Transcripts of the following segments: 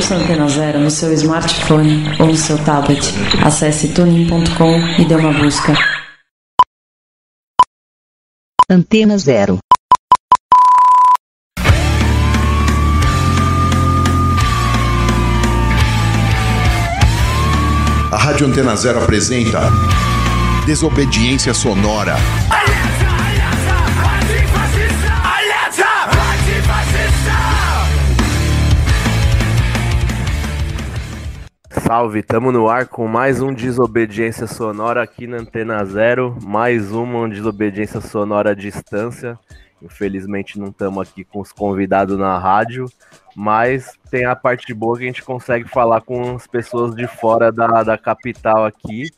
Ouça a Antena Zero no seu smartphone ou no seu tablet. Acesse tunin.com e dê uma busca. Antena Zero. A Rádio Antena Zero apresenta Desobediência Sonora. Salve, tamo no ar com mais um Desobediência Sonora aqui na Antena Zero, mais uma Desobediência Sonora à distância. Infelizmente não estamos aqui com os convidados na rádio, mas tem a parte boa que a gente consegue falar com as pessoas de fora da capital aqui.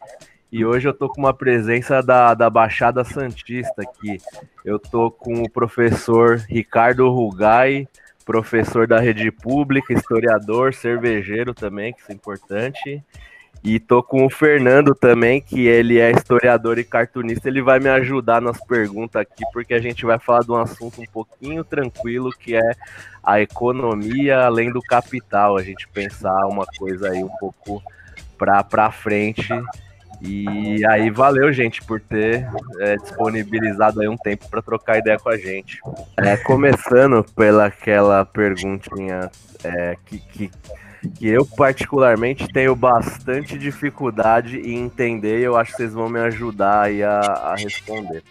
E hoje eu tô com uma presença da Baixada Santista aqui. Eu tô com o professor Ricardo Rugai, professor da rede pública, historiador, cervejeiro também, que isso é importante. E tô com o Fernando também, que ele é historiador e cartunista. Ele vai me ajudar nas perguntas aqui, porque a gente vai falar de um assunto um pouquinho tranquilo, que é a economia além do capital. A gente pensar uma coisa aí um pouco pra frente. E aí valeu, gente, por ter disponibilizado aí um tempo para trocar ideia com a gente. Começando pelaquela perguntinha que eu particularmente tenho bastante dificuldade em entender, e eu acho que vocês vão me ajudar aí a responder.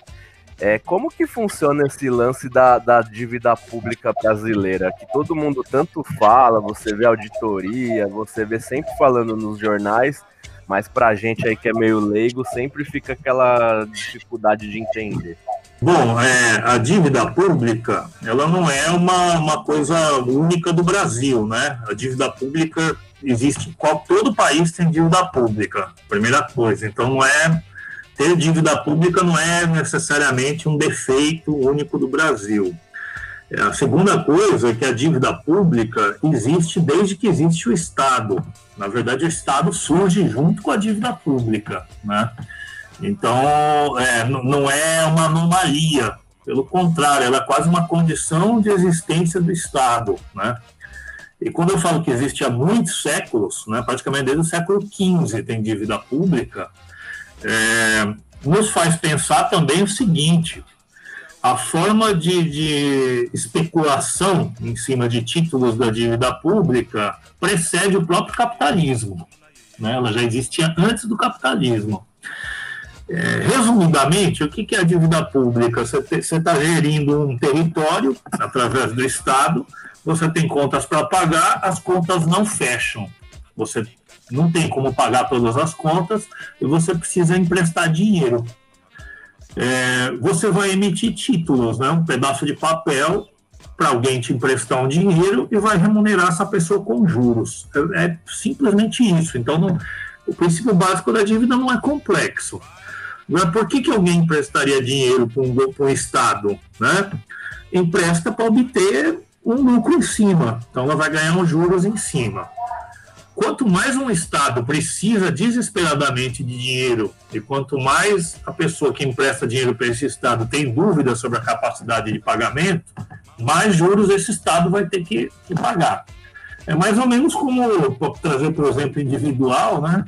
Como que funciona esse lance da dívida pública brasileira? Que todo mundo tanto fala, você vê auditoria, você vê sempre falando nos jornais, mas pra gente aí que é meio leigo, sempre fica aquela dificuldade de entender. Bom, a dívida pública, ela não é uma coisa única do Brasil, né? A dívida pública existe em todo país tem dívida pública, primeira coisa. Então, ter dívida pública não é necessariamente um defeito único do Brasil. A segunda coisa é que a dívida pública existe desde que existe o Estado. Na verdade, o Estado surge junto com a dívida pública, né? Então, não é uma anomalia. Pelo contrário, ela é quase uma condição de existência do Estado, né? E quando eu falo que existe há muitos séculos, né, praticamente desde o século XV tem dívida pública, nos faz pensar também o seguinte: a forma de especulação em cima de títulos da dívida pública precede o próprio capitalismo, né? Ela já existia antes do capitalismo. Resumidamente, o que é a dívida pública? Você está gerindo um território através do Estado, você tem contas para pagar, as contas não fecham. Você não tem como pagar todas as contas e você precisa emprestar dinheiro. Você vai emitir títulos, né? Um pedaço de papel para alguém te emprestar um dinheiro e vai remunerar essa pessoa com juros. É simplesmente isso. Então, o princípio básico da dívida não é complexo. Agora, por que alguém emprestaria dinheiro para um Estado, né? Empresta para obter um lucro em cima. Então, ela vai ganhar uns juros em cima. Quanto mais um Estado precisa desesperadamente de dinheiro e quanto mais a pessoa que empresta dinheiro para esse Estado tem dúvida sobre a capacidade de pagamento, mais juros esse Estado vai ter que pagar. É mais ou menos como, para trazer por exemplo individual, né?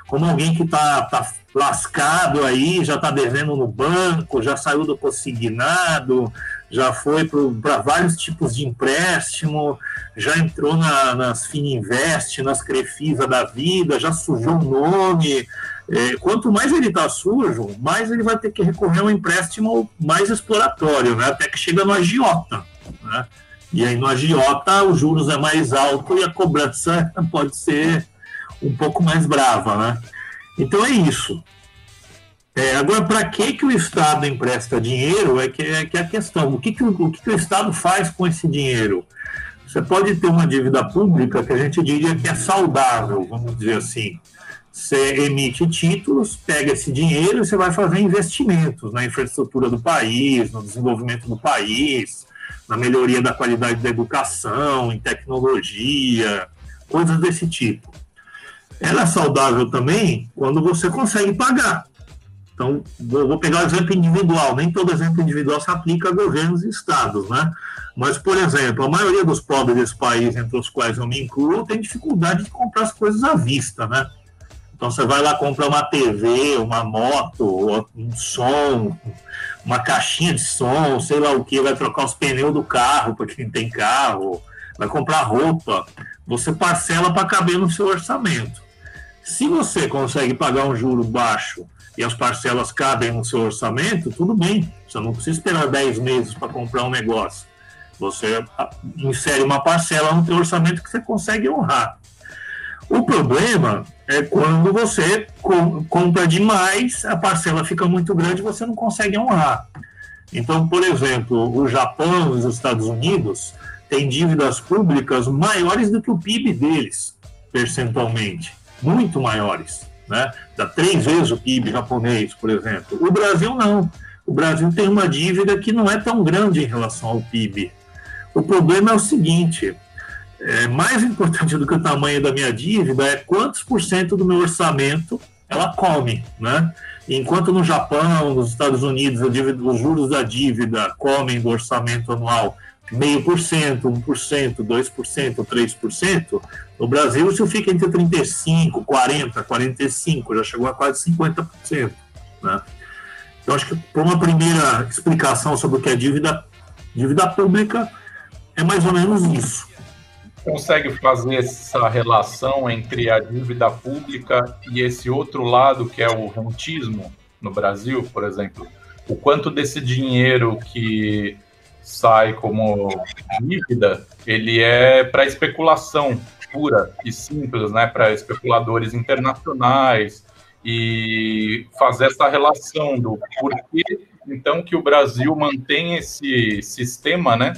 Como alguém que está lascado aí, já está devendo no banco, já saiu do consignado, já foi para vários tipos de empréstimo, já entrou nas Fininvest, nas Crefisa da vida, já sujou o nome. Quanto mais ele está sujo, mais ele vai ter que recorrer a um empréstimo mais exploratório, né? Até que chega no agiota, né? E aí no agiota os juros é mais alto e a cobrança pode ser um pouco mais brava, né? Então é isso. Agora, para que o Estado empresta dinheiro é que é a questão. O que o Estado faz com esse dinheiro? Você pode ter uma dívida pública que a gente diria que é saudável, vamos dizer assim. Você emite títulos, pega esse dinheiro e você vai fazer investimentos na infraestrutura do país, no desenvolvimento do país, na melhoria da qualidade da educação, em tecnologia, coisas desse tipo. Ela é saudável também quando você consegue pagar. Então, vou pegar o exemplo individual. Nem todo exemplo individual se aplica a governos e estados, né? Mas, por exemplo, a maioria dos pobres desse país, entre os quais eu me incluo, tem dificuldade de comprar as coisas à vista, né? Então, você vai lá comprar uma TV, uma moto, um som, uma caixinha de som, sei lá o que, vai trocar os pneus do carro para quem tem carro, vai comprar roupa. Você parcela para caber no seu orçamento. Se você consegue pagar um juro baixo e as parcelas cabem no seu orçamento, tudo bem. Você não precisa esperar 10 meses para comprar um negócio. Você insere uma parcela no seu orçamento que você consegue honrar. O problema é quando você compra demais, a parcela fica muito grande e você não consegue honrar. Então, por exemplo, o Japão e os Estados Unidos têm dívidas públicas maiores do que o PIB deles, percentualmente. Muito maiores, né? Dá 3 vezes o PIB japonês, por exemplo. O Brasil não. O Brasil tem uma dívida que não é tão grande em relação ao PIB. O problema é o seguinte, mais importante do que o tamanho da minha dívida é quantos % do meu orçamento ela come, né? Enquanto no Japão, nos Estados Unidos, os juros da dívida comem do orçamento anual 0,5%, 1%, 2%, 3%, no Brasil isso fica entre 35%, 40%, 45%, já chegou a quase 50%, né? Então, acho que por uma primeira explicação sobre o que é dívida pública, é mais ou menos isso. Consegue fazer essa relação entre a dívida pública e esse outro lado que é o rentismo no Brasil, por exemplo? O quanto desse dinheiro que sai como dívida, ele é para especulação pura e simples, né? Para especuladores internacionais, e fazer essa relação do porquê, então, que o Brasil mantém esse sistema, né?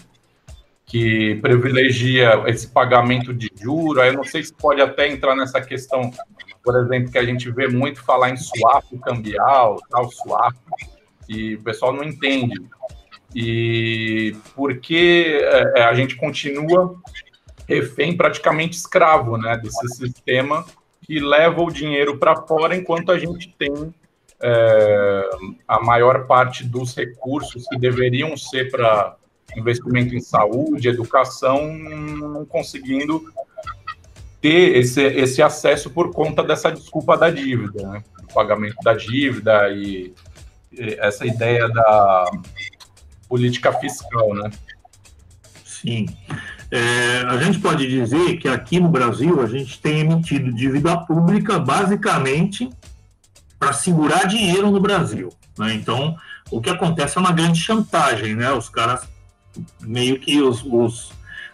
Que privilegia esse pagamento de juros. Aí eu não sei se pode até entrar nessa questão, por exemplo, que a gente vê muito falar em swap cambial, tal swap, e o pessoal não entende. E porque a gente continua refém, praticamente escravo, né, desse sistema que leva o dinheiro para fora, enquanto a gente tem a maior parte dos recursos que deveriam ser para investimento em saúde, educação, não conseguindo ter esse acesso por conta dessa desculpa da dívida, né? O pagamento da dívida e essa ideia da política fiscal, né? Sim. A gente pode dizer que aqui no Brasil a gente tem emitido dívida pública basicamente para segurar dinheiro no Brasil, né? Então, o que acontece é uma grande chantagem, né? Os caras, meio que as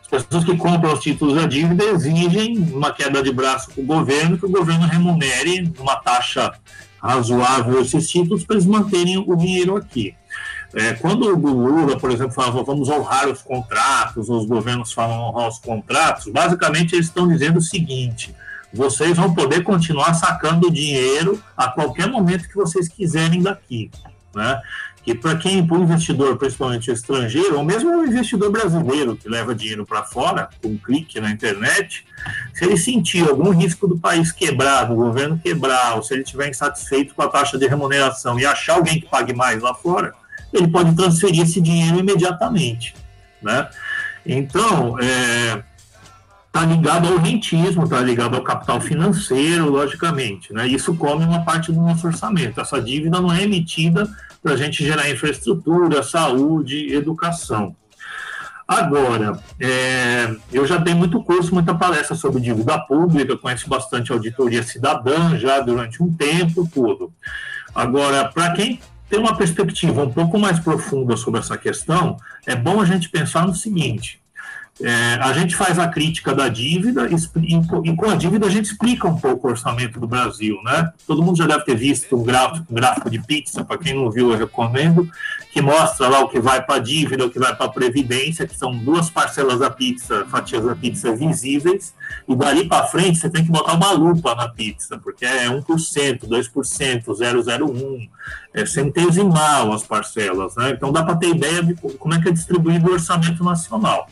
pessoas que compram os títulos da dívida exigem uma queda de braço para o governo, que o governo remunere uma taxa razoável esses títulos para eles manterem o dinheiro aqui. Quando o Lula, por exemplo, falava vamos honrar os contratos, os governos falam honrar os contratos, basicamente eles estão dizendo o seguinte: vocês vão poder continuar sacando dinheiro a qualquer momento que vocês quiserem daqui, né? Que para o investidor, principalmente estrangeiro, ou mesmo o investidor brasileiro que leva dinheiro para fora, com um clique na internet, se ele sentir algum risco do país quebrar, do governo quebrar, ou se ele estiver insatisfeito com a taxa de remuneração e achar alguém que pague mais lá fora, ele pode transferir esse dinheiro imediatamente, né? Então, está ligado ao rentismo, está ligado ao capital financeiro, logicamente, né? Isso come uma parte do nosso orçamento. Essa dívida não é emitida para a gente gerar infraestrutura, saúde, educação. Agora, eu já dei muito curso, muita palestra sobre dívida pública, conheço bastante auditoria cidadã já durante um tempo, tudo. Agora, para quem tem uma perspectiva um pouco mais profunda sobre essa questão, é bom a gente pensar no seguinte: a gente faz a crítica da dívida e com a dívida a gente explica um pouco o orçamento do Brasil, né? Todo mundo já deve ter visto um gráfico de pizza, para quem não viu eu recomendo, que mostra lá o que vai para a dívida, o que vai para a previdência, que são 2 parcelas da pizza, fatias da pizza visíveis, e dali para frente você tem que botar uma lupa na pizza, porque é 1%, 2%, 0,01%, é centesimal as parcelas, né? Então dá para ter ideia de como é que é distribuído o orçamento nacional.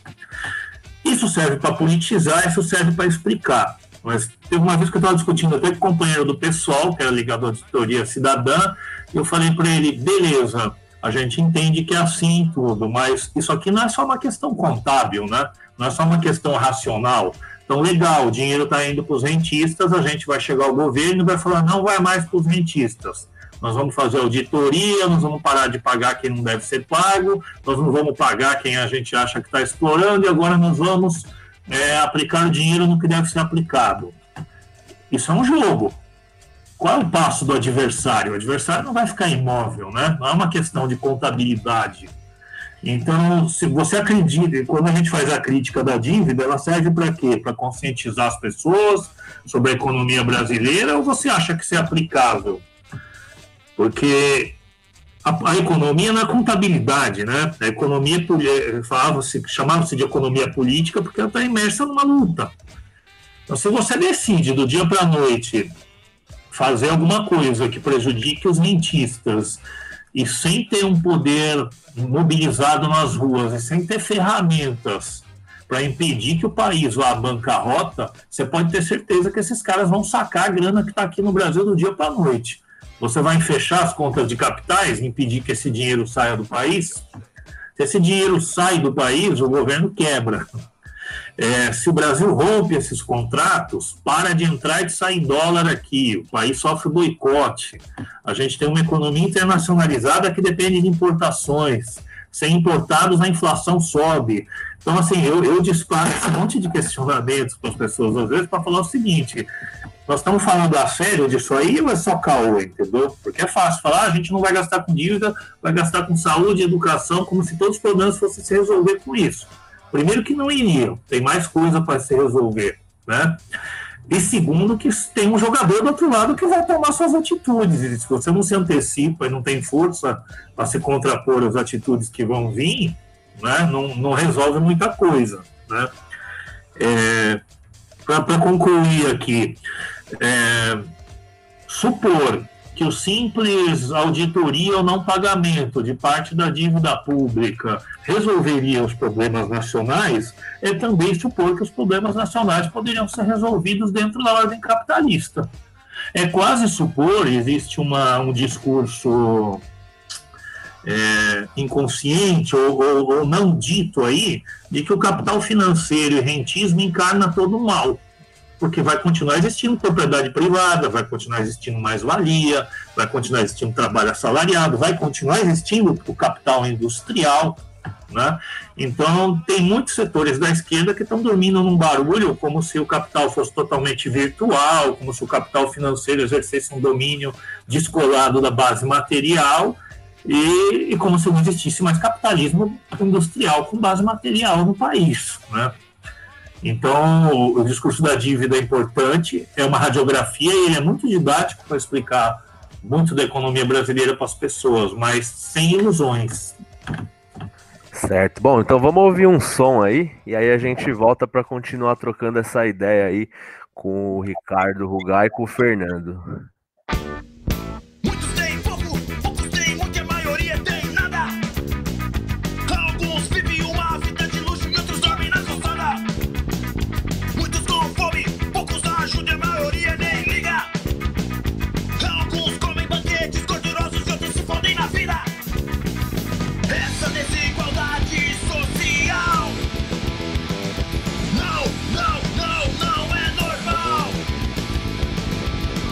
Isso serve para politizar, isso serve para explicar. Mas teve uma vez que eu estava discutindo até com o companheiro do PSOL, que era ligado à auditoria cidadã, e eu falei para ele, beleza, a gente entende que é assim tudo, mas isso aqui não é só uma questão contábil, né? Não é só uma questão racional. Então, legal, o dinheiro está indo para os rentistas, a gente vai chegar ao governo e vai falar, não vai mais para os rentistas. Nós vamos fazer auditoria, nós vamos parar de pagar quem não deve ser pago, nós não vamos pagar quem a gente acha que está explorando, e agora nós vamos aplicar o dinheiro no que deve ser aplicado. Isso é um jogo. Qual é o passo do adversário? O adversário não vai ficar imóvel, né? Não é uma questão de contabilidade. Então, se você acredita, quando a gente faz a crítica da dívida, ela serve para quê? Para conscientizar as pessoas sobre a economia brasileira, ou você acha que isso é aplicável? Porque a economia não é contabilidade, né? A economia, chamava-se de economia política porque ela está imersa numa luta. Então, se você decide do dia para a noite fazer alguma coisa que prejudique os rentistas e sem ter um poder mobilizado nas ruas e sem ter ferramentas para impedir que o país vá à bancarrota, você pode ter certeza que esses caras vão sacar a grana que está aqui no Brasil do dia para a noite. Você vai fechar as contas de capitais, impedir que esse dinheiro saia do país? Se esse dinheiro sai do país, o governo quebra. Se o Brasil rompe esses contratos, para de entrar e de sair dólar aqui, o país sofre boicote. A gente tem uma economia internacionalizada que depende de importações. Sem importados, a inflação sobe. Então, assim, eu disparo esse monte de questionamentos para as pessoas, às vezes, para falar o seguinte: nós estamos falando a sério disso aí ou é só caô, entendeu? Porque é fácil falar, a gente não vai gastar com dívida, vai gastar com saúde e educação, como se todos os problemas fossem se resolver com isso. Primeiro que não iriam, tem mais coisa para se resolver, né? E segundo que tem um jogador do outro lado que vai tomar suas atitudes, e se você não se antecipa e não tem força para se contrapor às atitudes que vão vir, né, não resolve muita coisa, né? Para concluir aqui, supor que o simples auditoria ou não pagamento de parte da dívida pública resolveria os problemas nacionais, é também supor que os problemas nacionais poderiam ser resolvidos dentro da ordem capitalista. É quase supor, existe um discurso inconsciente ou não dito aí, de que o capital financeiro e rentismo encarna todo o mal. Porque vai continuar existindo propriedade privada, vai continuar existindo mais-valia, vai continuar existindo trabalho assalariado, vai continuar existindo o capital industrial, né? Então, tem muitos setores da esquerda que estão dormindo num barulho como se o capital fosse totalmente virtual, como se o capital financeiro exercesse um domínio descolado da base material e como se não existisse mais capitalismo industrial com base material no país, né? Então, o discurso da dívida é importante, é uma radiografia e ele é muito didático para explicar muito da economia brasileira para as pessoas, mas sem ilusões. Certo. Bom, então vamos ouvir um som aí e aí a gente volta para continuar trocando essa ideia aí com o Ricardo Rugai e com o Fernando.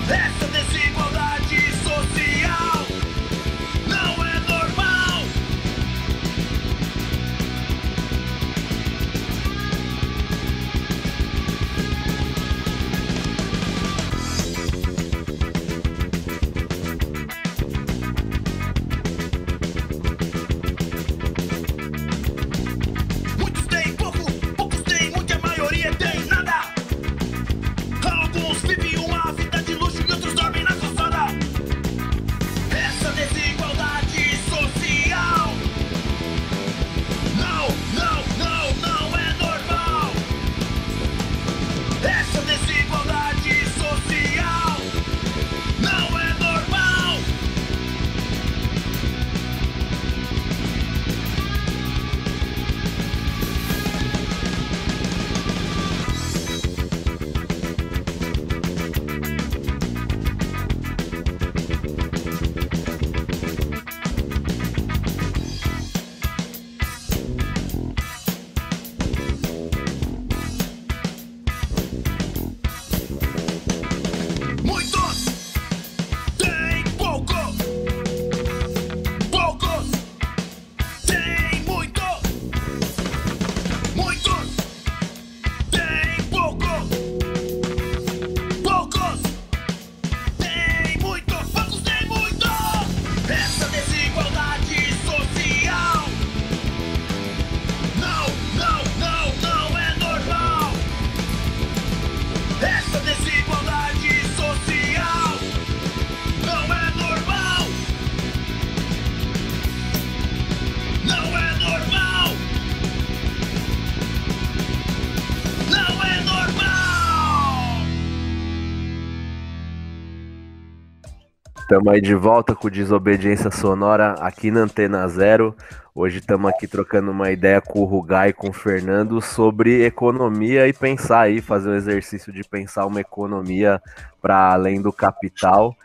Essa Estamos aí de volta com Desobediência Sonora aqui na Antena Zero. Hoje estamos aqui trocando uma ideia com o Rugai e com o Fernando sobre economia e pensar aí, fazer um exercício de pensar uma economia para além do capital.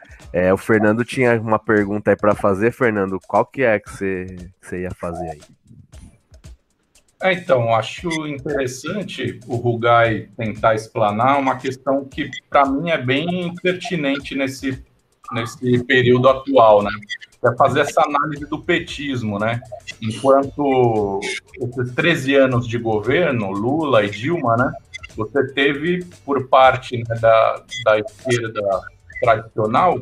O Fernando tinha uma pergunta aí para fazer. Fernando, qual que é que você ia fazer aí? Então, acho interessante o Rugai tentar explanar uma questão que, para mim, é bem pertinente nesse período atual, né? É fazer essa análise do petismo, né? Enquanto esses 13 anos de governo, Lula e Dilma, né? Você teve, por parte, né, da esquerda tradicional,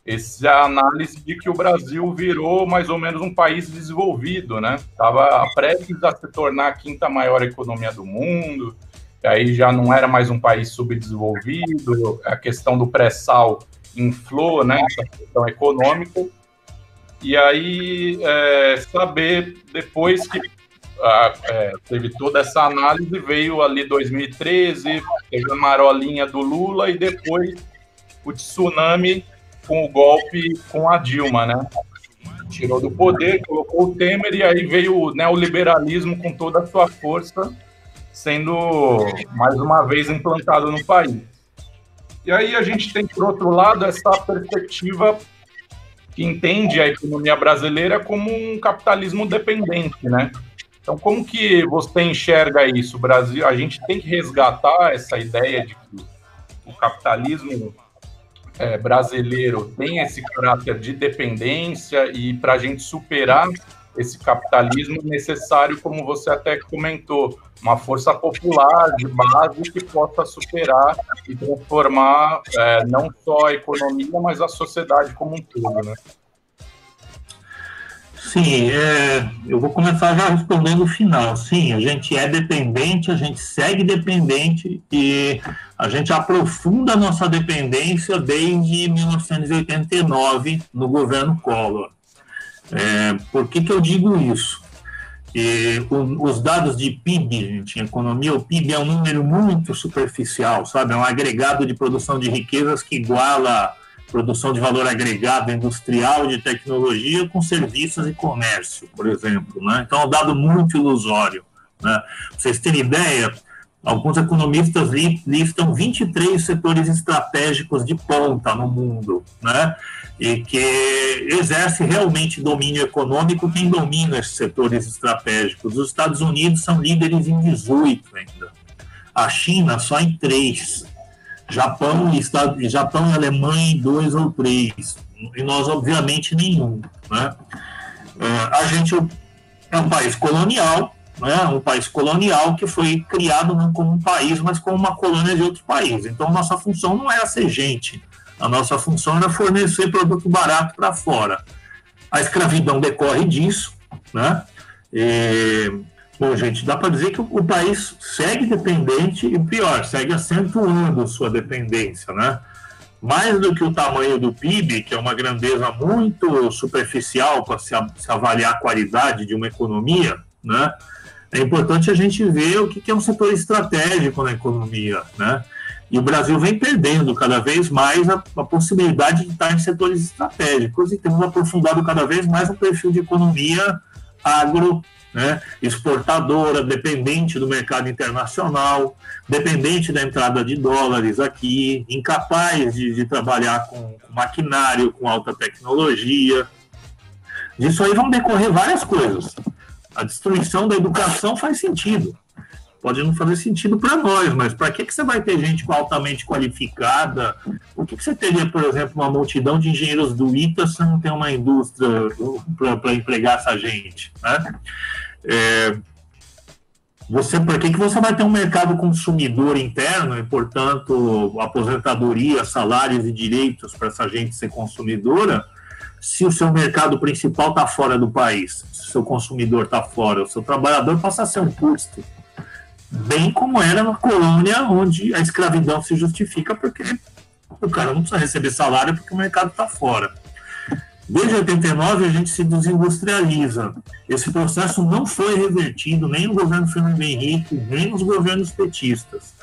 essa análise de que o Brasil virou mais ou menos um país desenvolvido, né? Estava prestes a se tornar a quinta maior economia do mundo, e aí já não era mais um país subdesenvolvido, a questão do pré-sal inflou, né, essa questão econômica, e aí saber depois que teve toda essa análise, veio ali 2013, teve a marolinha do Lula e depois o tsunami com o golpe com a Dilma, né? Tirou do poder, colocou o Temer e aí veio o neoliberalismo com toda a sua força sendo mais uma vez implantado no país. E aí a gente tem, por outro lado, essa perspectiva que entende a economia brasileira como um capitalismo dependente, né? Então, como que você enxerga isso, Brasil? A gente tem que resgatar essa ideia de que o capitalismo brasileiro tem esse caráter de dependência e para a gente superar esse capitalismo é necessário, como você até comentou, uma força popular de base que possa superar e transformar não só a economia, mas a sociedade como um todo, né? Sim, eu vou começar já respondendo o final. Sim, a gente é dependente, a gente segue dependente e a gente aprofunda a nossa dependência desde 1989, no governo Collor. Por que eu digo isso? Os dados de PIB, gente, em economia, o PIB é um número muito superficial, sabe? É um agregado de produção de riquezas que iguala produção de valor agregado industrial e de tecnologia com serviços e comércio, por exemplo, né? Então, é um dado muito ilusório, né? Pra vocês terem ideia, alguns economistas listam 23 setores estratégicos de ponta no mundo, né? E que exerce realmente domínio econômico quem domina esses setores estratégicos. Os Estados Unidos são líderes em 18 ainda. A China só em 3. Japão e Alemanha em 2 ou 3. E nós, obviamente, nenhum, né? A gente é um país colonial, né? Um país colonial que foi criado não como um país, mas como uma colônia de outro país. Então, nossa função não era ser gente. A nossa função era fornecer produto barato para fora. A escravidão decorre disso, né? Bom, gente, dá para dizer que o país segue dependente e, pior, segue acentuando sua dependência, né? Mais do que o tamanho do PIB, que é uma grandeza muito superficial para se avaliar a qualidade de uma economia, né? É importante a gente ver o que é um setor estratégico na economia, né? E o Brasil vem perdendo cada vez mais a possibilidade de estar em setores estratégicos e temos aprofundado cada vez mais o perfil de economia agro, né, exportadora, dependente do mercado internacional, dependente da entrada de dólares aqui, incapaz de trabalhar com maquinário, com alta tecnologia. Disso aí vão decorrer várias coisas. A destruição da educação faz sentido. Pode não fazer sentido para nós, mas para que você vai ter gente altamente qualificada? Por que você teria, por exemplo, uma multidão de engenheiros do ITA se não tem uma indústria para empregar essa gente, né? Por que você vai ter um mercado consumidor interno e, portanto, aposentadoria, salários e direitos para essa gente ser consumidora, se o seu mercado principal está fora do país, se o seu consumidor está fora, o seu trabalhador passa a ser um custo? Bem como era na colônia, onde a escravidão se justifica porque o cara não precisa receber salário porque o mercado está fora. Desde 89 a gente se desindustrializa. Esse processo não foi revertido nem no governo Fernando Henrique, nem nos governos petistas.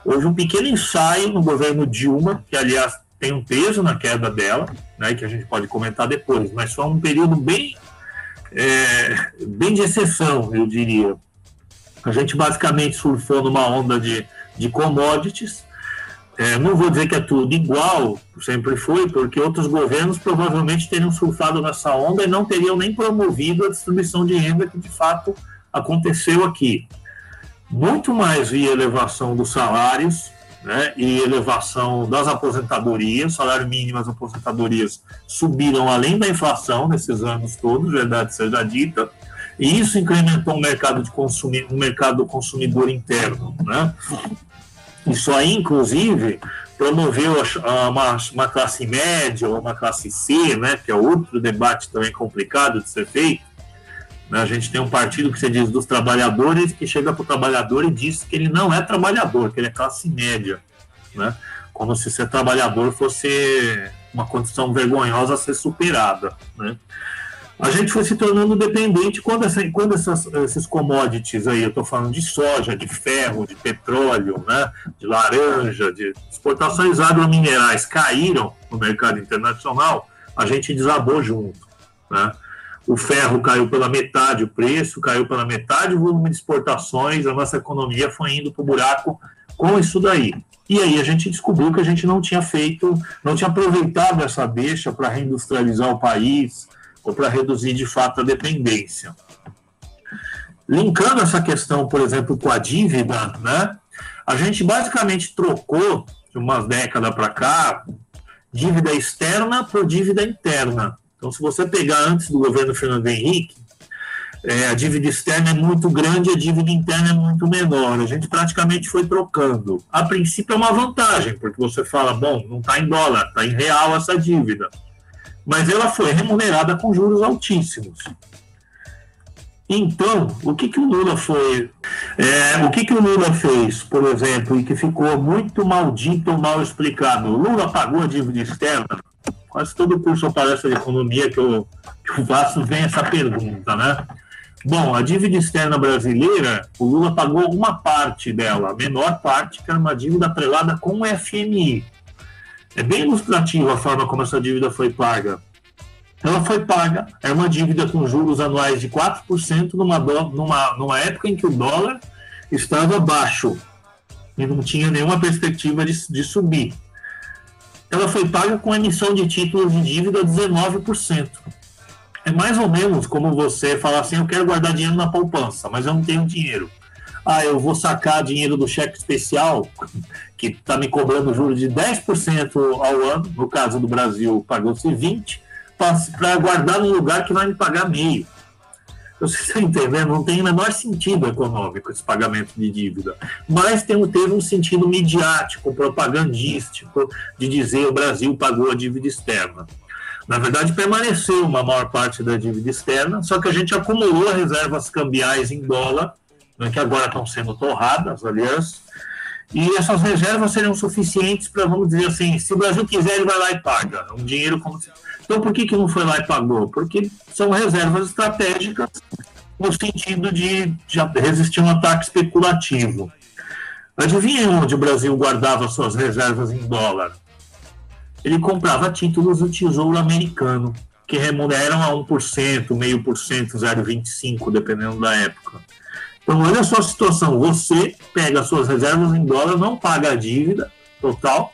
Houve um pequeno ensaio no governo Dilma, que aliás tem um peso na queda dela, né, que a gente pode comentar depois, mas foi um período bem de exceção, eu diria. A gente basicamente surfou numa onda de commodities. Não vou dizer que é tudo igual, sempre foi, porque outros governos provavelmente teriam surfado nessa onda e não teriam nem promovido a distribuição de renda que de fato aconteceu aqui. Muito mais via elevação dos salários, né, e elevação das aposentadorias. Salário mínimo e as aposentadorias subiram além da inflação nesses anos todos, verdade seja dita, e isso incrementou o mercado do consumidor interno, né? Isso aí, inclusive, promoveu uma classe média ou uma classe C, né, que é outro debate também complicado de ser feito. A gente tem um partido que se diz dos trabalhadores, que chega para o trabalhador e diz que ele não é trabalhador, que ele é classe média, né? Como se ser trabalhador fosse uma condição vergonhosa a ser superada, né? A gente foi se tornando dependente quando esses commodities aí, eu estou falando de soja, de ferro, de petróleo, né, de laranja, de exportações agrominerais caíram no mercado internacional, a gente desabou junto, né? O ferro caiu pela metade, o preço caiu pela metade, o volume de exportações, a nossa economia foi indo para o buraco com isso daí. E aí a gente descobriu que a gente não tinha aproveitado essa deixa para reindustrializar o país, ou para reduzir de fato a dependência. Linkando essa questão, por exemplo, com a dívida, né, a gente basicamente trocou, de umas décadas para cá, dívida externa por dívida interna. Então, se você pegar antes do governo Fernando Henrique, a dívida externa é muito grande, a dívida interna é muito menor. A gente praticamente foi trocando. A princípio é uma vantagem, porque você fala, bom, não está em dólar, está em real essa dívida. Mas ela foi remunerada com juros altíssimos. Então, o que o Lula fez, por exemplo, e que ficou muito maldito ou mal explicado? O Lula pagou a dívida externa? Quase todo curso ou palestra de economia que eu faço vem essa pergunta, né? Bom, a dívida externa brasileira, o Lula pagou uma parte dela, a menor parte, que era uma dívida atrelada com o FMI. É bem ilustrativo a forma como essa dívida foi paga. Ela foi paga, é uma dívida com juros anuais de 4% numa época em que o dólar estava baixo e não tinha nenhuma perspectiva de subir. Ela foi paga com emissão de títulos de dívida a 19%. É mais ou menos como você falar assim, eu quero guardar dinheiro na poupança, mas eu não tenho dinheiro. Eu vou sacar dinheiro do cheque especial, que está me cobrando juros de 10% ao ano, no caso do Brasil, pagou-se 20%, para guardar num lugar que vai me pagar meio. Você está entendendo? Não tem o menor sentido econômico esse pagamento de dívida. Mas teve um sentido midiático, propagandístico, de dizer o Brasil pagou a dívida externa. Na verdade, permaneceu uma maior parte da dívida externa, só que a gente acumulou reservas cambiais em dólar, que agora estão sendo torradas, aliás, e essas reservas seriam suficientes para, vamos dizer assim, se o Brasil quiser, ele vai lá e paga. Um dinheiro como se... Então, por que não foi lá e pagou? Porque são reservas estratégicas no sentido de resistir a um ataque especulativo. Adivinha onde o Brasil guardava suas reservas em dólar? Ele comprava títulos do Tesouro Americano, que remuneram a 1%, 0,5%, 0,25%, dependendo da época. Então, olha só a situação. Você pega suas reservas em dólar, não paga a dívida total,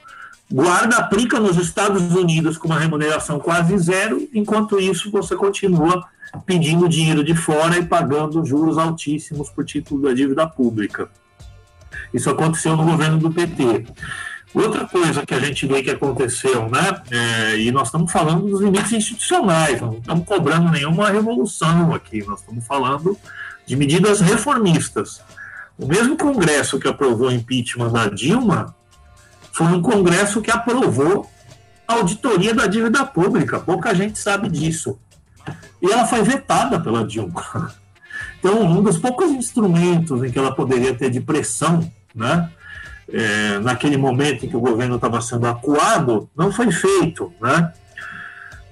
guarda, aplica nos Estados Unidos com uma remuneração quase zero, enquanto isso você continua pedindo dinheiro de fora e pagando juros altíssimos por título da dívida pública. Isso aconteceu no governo do PT. Outra coisa que a gente vê que aconteceu, né? E nós estamos falando dos limites institucionais, não estamos cobrando nenhuma revolução aqui, nós estamos falando de medidas reformistas. O mesmo Congresso que aprovou o impeachment da Dilma foi um Congresso que aprovou a auditoria da dívida pública. Pouca gente sabe disso. E ela foi vetada pela Dilma. Então, um dos poucos instrumentos em que ela poderia ter de pressão, né, naquele momento em que o governo estava sendo acuado, não foi feito, né?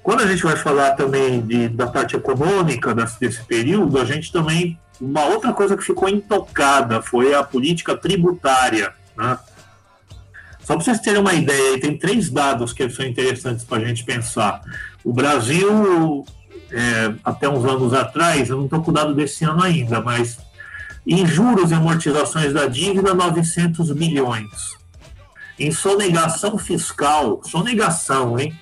Quando a gente vai falar também da parte econômica desse período, a gente também, uma outra coisa que ficou intocada foi a política tributária, né? Só para vocês terem uma ideia, tem 3 dados que são interessantes para a gente pensar. O Brasil, até uns anos atrás, eu não estou com o dado desse ano ainda, mas em juros e amortizações da dívida, 900 bilhões. Em sonegação fiscal, sonegação, hein?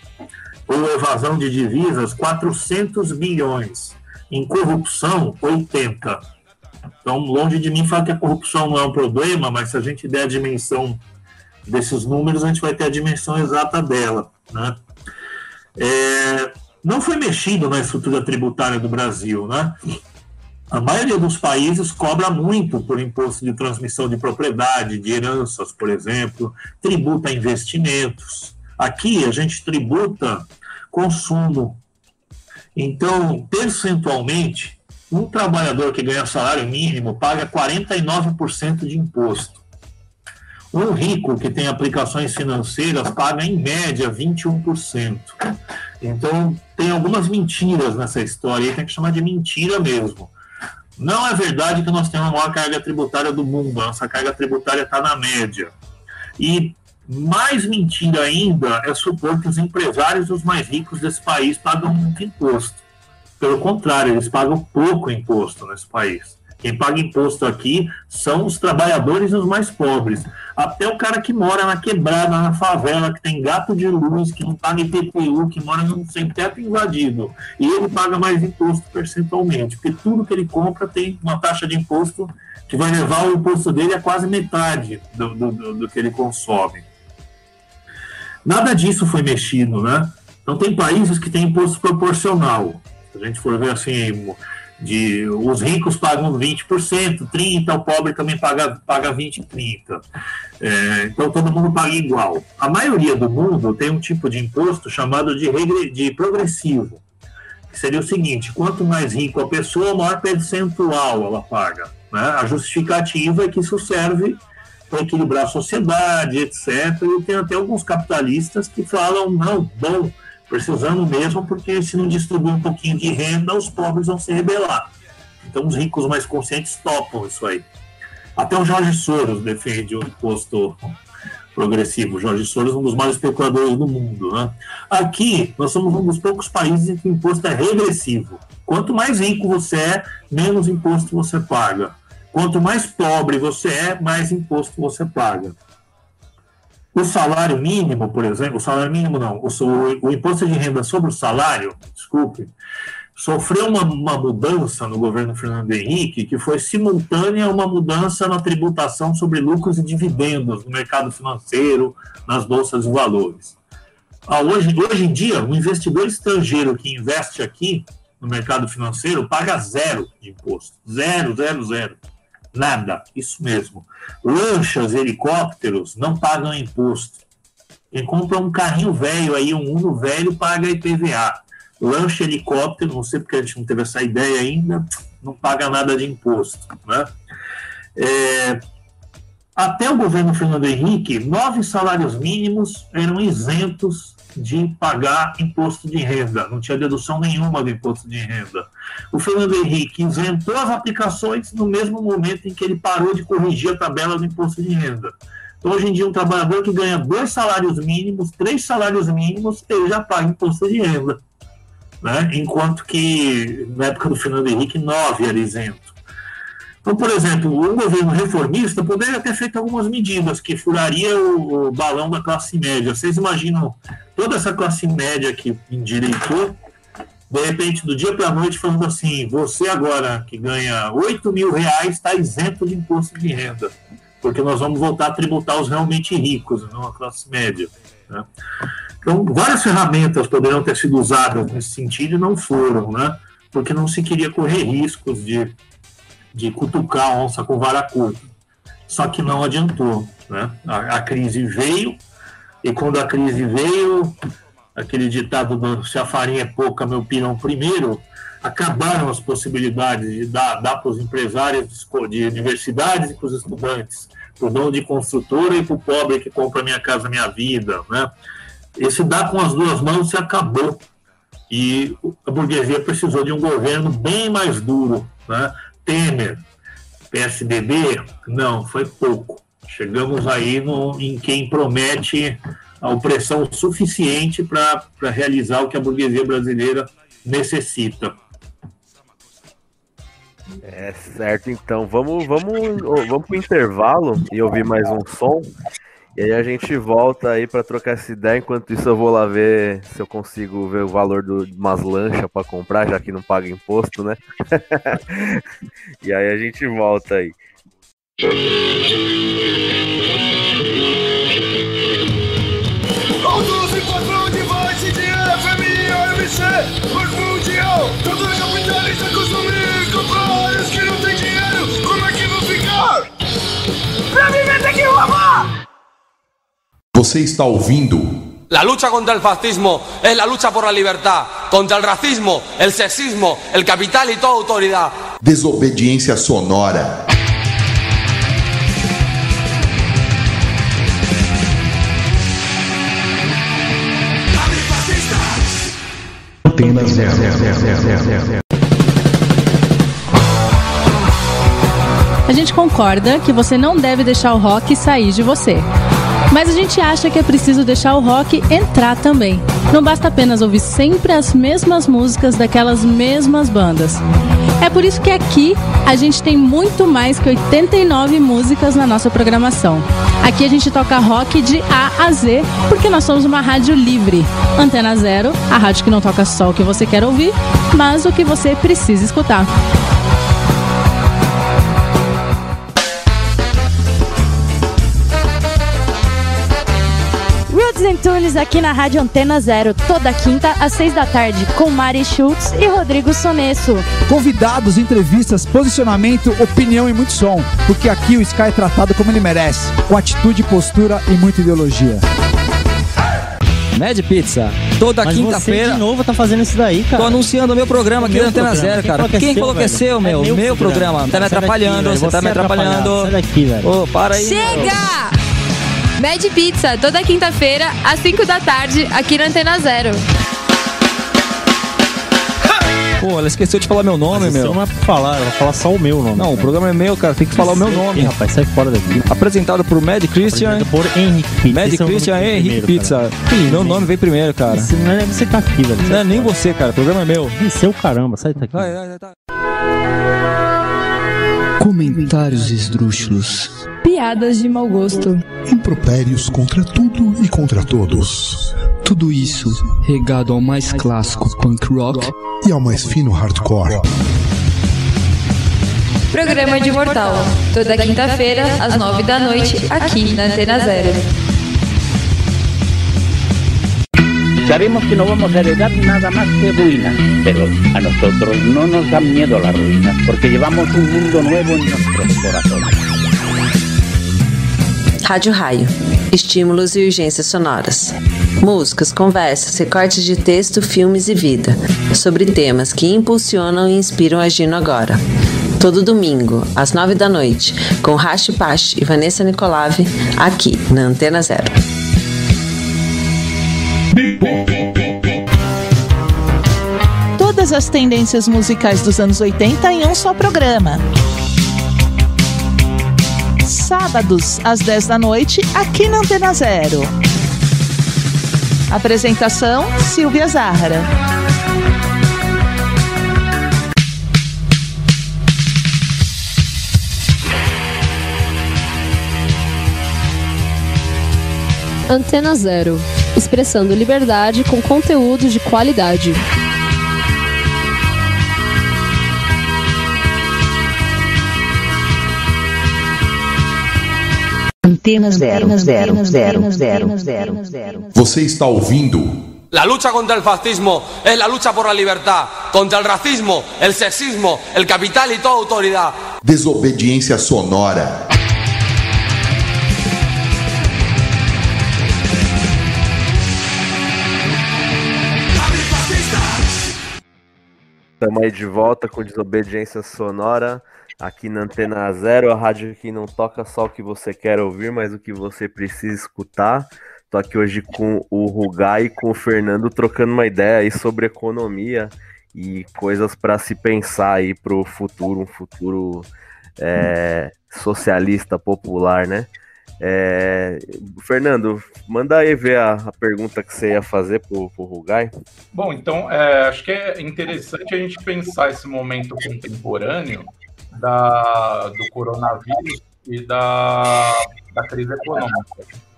Ou evasão de divisas, 400 bilhões. Em corrupção, 80. Então, longe de mim falar que a corrupção não é um problema, mas se a gente der a dimensão desses números, a gente vai ter a dimensão exata dela, né? Não foi mexido na estrutura tributária do Brasil, né? A maioria dos países cobra muito por imposto de transmissão de propriedade, de heranças, por exemplo, tributa investimentos. Aqui a gente tributa consumo. Então, percentualmente, um trabalhador que ganha salário mínimo paga 49% de imposto. Um rico que tem aplicações financeiras paga, em média, 21%. Então, tem algumas mentiras nessa história, e tem que chamar de mentira mesmo. Não é verdade que nós temos a maior carga tributária do mundo, a nossa carga tributária está na média. E mais mentira ainda é supor que os empresários os mais ricos desse país pagam muito imposto. Pelo contrário, eles pagam pouco imposto nesse país. Quem paga imposto aqui são os trabalhadores e os mais pobres. Até o cara que mora na quebrada, na favela, que tem gato de luz, que não paga IPTU, que mora sem teto invadido. E ele paga mais imposto percentualmente, porque tudo que ele compra tem uma taxa de imposto que vai levar o imposto dele a quase metade do que ele consome. Nada disso foi mexido, né? Então tem países que têm imposto proporcional. Se a gente for ver assim, os ricos pagam 20%, 30%, o pobre também paga 20%, 30%. Então todo mundo paga igual. A maioria do mundo tem um tipo de imposto chamado de progressivo, que seria o seguinte: quanto mais rico a pessoa, maior percentual ela paga, né? A justificativa é que isso serve para equilibrar a sociedade, etc. E tem até alguns capitalistas que falam, não, bom, precisando mesmo, porque se não distribuir um pouquinho de renda, os pobres vão se rebelar. Então os ricos mais conscientes topam isso aí. Até o Jorge Soros defende o imposto progressivo. O Jorge Soros é um dos maiores especuladores do mundo, né? Aqui, nós somos um dos poucos países em que o imposto é regressivo. Quanto mais rico você é, menos imposto você paga. Quanto mais pobre você é, mais imposto você paga. O salário mínimo, por exemplo, o salário mínimo não, o imposto de renda sobre o salário, desculpe, sofreu uma mudança no governo Fernando Henrique, que foi simultânea a uma mudança na tributação sobre lucros e dividendos no mercado financeiro, nas bolsas de valores. Hoje em dia, o investidor estrangeiro que investe aqui no mercado financeiro paga 0 de imposto. 0. Nada, isso mesmo. Lanchas, helicópteros não pagam imposto. Quem compra um carrinho velho aí, um Uno velho, paga IPVA. Lancha, helicóptero, não sei porque a gente não teve essa ideia ainda, não paga nada de imposto, né? Até o governo Fernando Henrique, 9 salários mínimos eram isentos de pagar imposto de renda, não tinha dedução nenhuma do imposto de renda. O Fernando Henrique isentou as aplicações no mesmo momento em que ele parou de corrigir a tabela do imposto de renda. Então, hoje em dia, um trabalhador que ganha 2 salários mínimos, 3 salários mínimos, ele já paga imposto de renda, né? Enquanto que, na época do Fernando Henrique, 9 era isento. Então, por exemplo, um governo reformista poderia ter feito algumas medidas que furaria o balão da classe média. Vocês imaginam toda essa classe média que endireitou, de repente, do dia para a noite, falando assim, você agora que ganha R$8.000 está isento de imposto de renda, porque nós vamos voltar a tributar os realmente ricos, não a classe média, né? Então, várias ferramentas poderiam ter sido usadas nesse sentido e não foram, né? Porque não se queria correr riscos de cutucar a onça com vara curta. Só que não adiantou, né? A crise veio, e quando a crise veio, aquele ditado se a farinha é pouca, meu pirão primeiro, acabaram as possibilidades de dar para os empresários de universidades e para os estudantes, para o dono de construtora e para o pobre que compra Minha Casa Minha Vida, né? Esse dar com as duas mãos se acabou, e a burguesia precisou de um governo bem mais duro, né? Temer, PSDB, não, foi pouco. Chegamos aí em quem promete a opressão suficiente para realizar o que a burguesia brasileira necessita. É certo, então. Vamos pro intervalo e ouvir mais um som. E aí a gente volta aí para trocar essa ideia. Enquanto isso eu vou lá ver se eu consigo ver o valor de umas lanchas para comprar, já que não paga imposto, né? E aí a gente volta aí. Altos e patrão de voz de FMI, OMC, Banco Mundial, todo capitalista consumir, comprar os que não tem dinheiro, como é que vão ficar? Pra viver tem que roubar! Você está ouvindo? La lucha contra el fascismo es la lucha por la libertad, contra el racismo, el sexismo, el capital y toda autoridad. Desobediência sonora. Antena Zero. A gente concorda que você não deve deixar o rock sair de você. Mas a gente acha que é preciso deixar o rock entrar também. Não basta apenas ouvir sempre as mesmas músicas daquelas mesmas bandas. É por isso que aqui a gente tem muito mais que 89 músicas na nossa programação. Aqui a gente toca rock de A a Z, porque nós somos uma rádio livre. Antena Zero, a rádio que não toca só o que você quer ouvir, mas o que você precisa escutar. Tunes aqui na Rádio Antena Zero, toda quinta às 6 da tarde, com Mari Schultz e Rodrigo Sonesso. Convidados, entrevistas, posicionamento, opinião e muito som, porque aqui o Sky é tratado como ele merece, com atitude, postura e muita ideologia. Mad Pizza, toda quinta-feira. Você de novo tá fazendo isso daí, cara. Tô anunciando o meu programa aqui na Antena Zero, cara. Quem falou que é seu, meu? Meu programa. Tá me atrapalhando, você tá me atrapalhando. Sai daqui, velho. Ô, para aí. Chega! Mad Pizza, toda quinta-feira, às 5 da tarde, aqui na Antena Zero. Pô, ela esqueceu de falar meu nome, meu. Não vai falar, ela vai falar só o meu nome. Não, o programa é meu, cara, tem que falar o meu nome. Rapaz, sai fora daqui. Apresentado por Mad Christian. Por Henrique Pizza. Mad Christian e Henrique Pizza. Meu nome veio primeiro, cara. Você tá aqui, velho. Não é nem você, cara, o programa é meu. Seu caramba, sai daqui. Comentários esdrúxulos. Piadas de mau gosto. Impropérios contra tudo e contra todos. Tudo isso regado ao mais clássico punk rock e ao mais fino hardcore. Programa de Mortal, toda quinta-feira, às 9 da noite, aqui na Antena Zero. Sabemos que no vamos a heredar nada más que ruinas, pero a nosotros no nos dan miedo las ruinas, porque llevamos un mundo nuevo en nuestros corazones. Rádio Raio. Estímulos e urgências sonoras. Músicas, conversas, recortes de texto, filmes e vida. Sobre temas que impulsionam e inspiram agindo agora. Todo domingo, às 9 da noite, com Rashi Pash e Vanessa Nicolave, aqui na Antena Zero. Todas as tendências musicais dos anos 80 em um só programa. Sábados, às 10 da noite, aqui na Antena Zero. Apresentação, Silvia Zahara. Antena Zero, expressando liberdade com conteúdo de qualidade. Antena Zero. Você está ouvindo? La lucha contra el fascismo es la lucha por la libertad, contra el racismo, el sexismo, el capital y toda autoridad. Desobediência sonora. Estamos aí de volta com Desobediência Sonora, aqui na Antena Zero, a rádio que não toca só o que você quer ouvir, mas o que você precisa escutar. Tô aqui hoje com o Rugai e com o Fernando, trocando uma ideia aí sobre economia e coisas para se pensar aí pro futuro, um futuro socialista, popular, né? Fernando, manda aí ver a pergunta que você ia fazer pro Rugai. Bom, então, acho que é interessante a gente pensar esse momento contemporâneo do coronavírus e da crise econômica.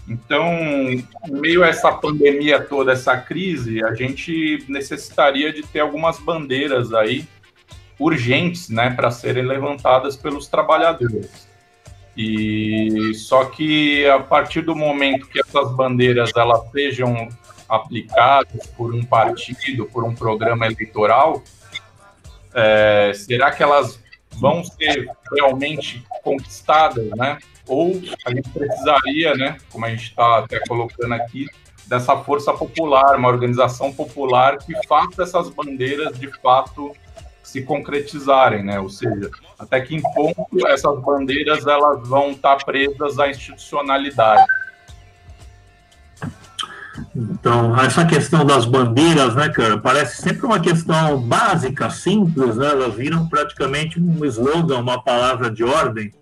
Então, em meio a essa pandemia toda, essa crise, a gente necessitaria de ter algumas bandeiras aí urgentes, né, para serem levantadas pelos trabalhadores. E só que a partir do momento que essas bandeiras elas sejam aplicadas por um partido, por um programa eleitoral, será que elas vão ser realmente conquistadas, né? Ou a gente precisaria, né, como a gente está até colocando aqui, dessa força popular, uma organização popular que faça essas bandeiras de fato se concretizarem, né? Ou seja, até que ponto essas bandeiras elas vão estar presas à institucionalidade. Então, essa questão das bandeiras, né, cara, parece sempre uma questão básica, simples, né? Elas viram praticamente um slogan, uma palavra de ordem,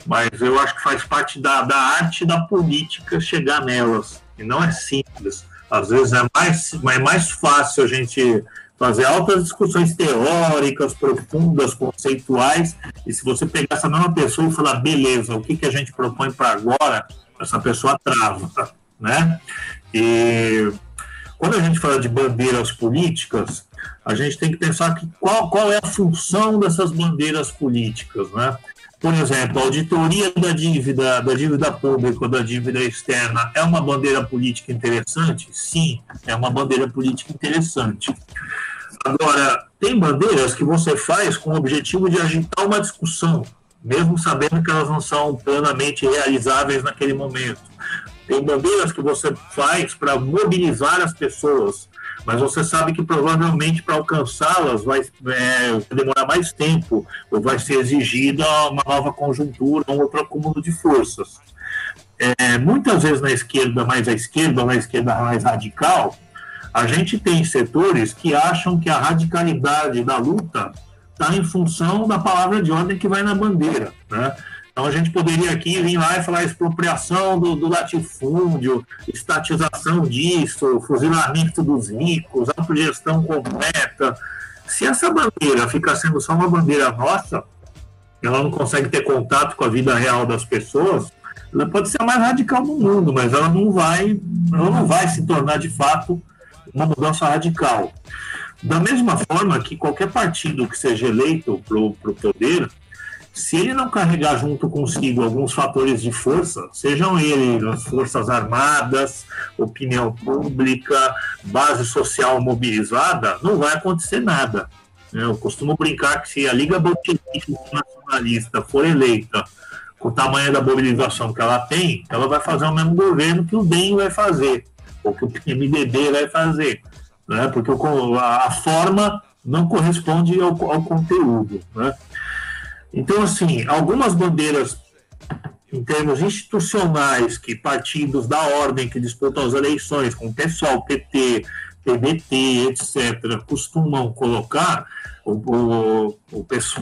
mas eu acho que faz parte da arte da política chegar nelas, e não é simples. Às vezes é mais fácil a gente fazer altas discussões teóricas, profundas, conceituais, e se você pegar essa mesma pessoa e falar, beleza, o que a gente propõe para agora, essa pessoa trava, né? E quando a gente fala de bandeiras políticas, a gente tem que pensar que qual é a função dessas bandeiras políticas, né? Por exemplo, a auditoria da dívida pública ou da dívida externa é uma bandeira política interessante? Sim, é uma bandeira política interessante. Agora, tem bandeiras que você faz com o objetivo de agitar uma discussão, mesmo sabendo que elas não são plenamente realizáveis naquele momento. Tem bandeiras que você faz para mobilizar as pessoas, mas você sabe que provavelmente para alcançá-las vai demorar mais tempo, ou vai ser exigida uma nova conjuntura, um outro acúmulo de forças. Muitas vezes na esquerda mais à esquerda, ou na esquerda mais radical, a gente tem setores que acham que a radicalidade da luta está em função da palavra de ordem que vai na bandeira, né? Então a gente poderia aqui vir lá e falar expropriação do latifúndio, estatização disso, fuzilamento dos ricos, autogestão completa. Se essa bandeira ficar sendo só uma bandeira nossa, ela não consegue ter contato com a vida real das pessoas, ela pode ser a mais radical do mundo, mas ela não vai se tornar de fato uma mudança radical. Da mesma forma que qualquer partido que seja eleito para o poder, se ele não carregar junto consigo alguns fatores de força, sejam eles as forças armadas, opinião pública, base social mobilizada, não vai acontecer nada. Eu costumo brincar que se a Liga Bolchevique Nacionalista for eleita com o tamanho da mobilização que ela tem, ela vai fazer o mesmo governo que o DEM vai fazer, ou que o PMDB vai fazer, né? Porque a forma não corresponde ao conteúdo, né? Então, assim, algumas bandeiras em termos institucionais que partidos da ordem que disputam as eleições, como PSOL, PT, PDT, etc., costumam colocar, o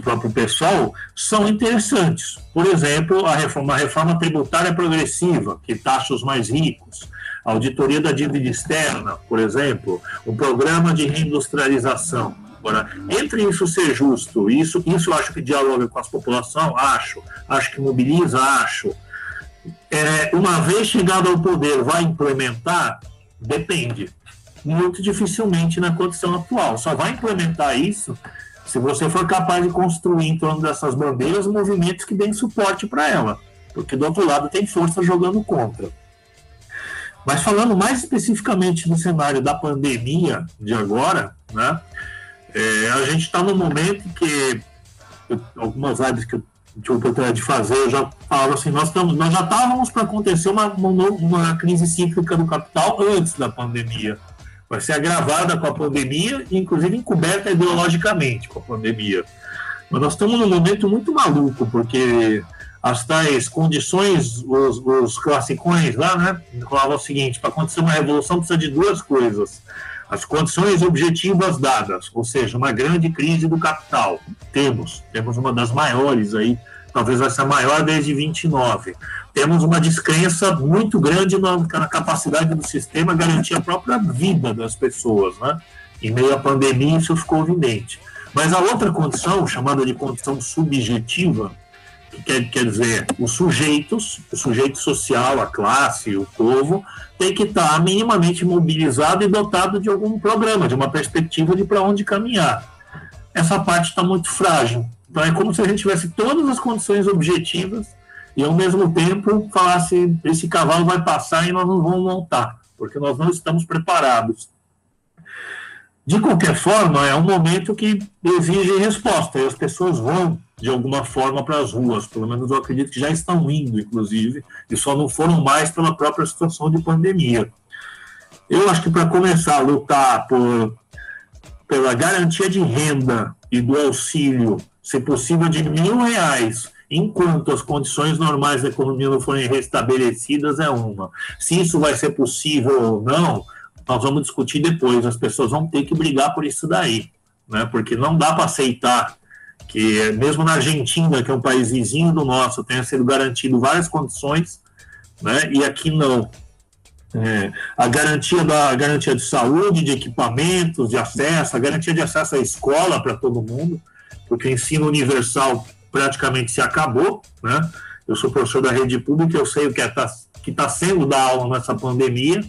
próprio PSOL, são interessantes. Por exemplo, a reforma tributária progressiva, que taxa os mais ricos, a auditoria da dívida externa, por exemplo, o programa de reindustrialização. Agora, entre isso ser justo, isso eu acho que dialoga com a população, acho que mobiliza, uma vez chegado ao poder, vai implementar? Depende. Muito dificilmente na condição atual. Só vai implementar isso se você for capaz de construir em torno dessas bandeiras movimentos que deem suporte para ela, porque do outro lado tem força jogando contra. Mas falando mais especificamente no cenário da pandemia de agora, né? A gente está num momento que algumas lives que eu tive a oportunidade de fazer, eu já falava assim, nós já estávamos para acontecer uma crise cíclica do capital antes da pandemia. Vai ser agravada com a pandemia e inclusive encoberta ideologicamente com a pandemia. Mas nós estamos num momento muito maluco, porque as tais condições, os classicões lá, né, falavam o seguinte, para acontecer uma revolução precisa de duas coisas. As condições objetivas dadas, ou seja, uma grande crise do capital. Temos uma das maiores aí talvez vai ser a maior desde 29. Temos uma descrença muito grande na capacidade do sistema garantir a própria vida das pessoas, né? Em meio à pandemia, isso ficou evidente. Mas a outra condição, chamada de condição subjetiva, que quer dizer, o sujeito social, a classe, o povo, tem que estar minimamente mobilizado e dotado de algum programa, de uma perspectiva de para onde caminhar. Essa parte está muito frágil. Então é como se a gente tivesse todas as condições objetivas e ao mesmo tempo falasse, esse cavalo vai passar e nós não vamos montar, porque nós não estamos preparados. De qualquer forma, é um momento que exige resposta, e as pessoas vão, de alguma forma, para as ruas. Pelo menos eu acredito que já estão indo, inclusive, e só não foram mais pela própria situação de pandemia. Eu acho que para começar a lutar pela garantia de renda e do auxílio, se possível, de R$1.000, enquanto as condições normais da economia não forem restabelecidas, é uma. Se isso vai ser possível ou não, nós vamos discutir depois. As pessoas vão ter que brigar por isso daí, né? Porque não dá para aceitar que, mesmo na Argentina, que é um país vizinho do nosso, tenha sido garantido várias condições, né? E aqui não. A garantia de saúde, de equipamentos, de acesso, a garantia de acesso à escola para todo mundo, porque o ensino universal praticamente se acabou, né? Eu sou professor da rede pública, eu sei o que está sendo dar aula nessa pandemia,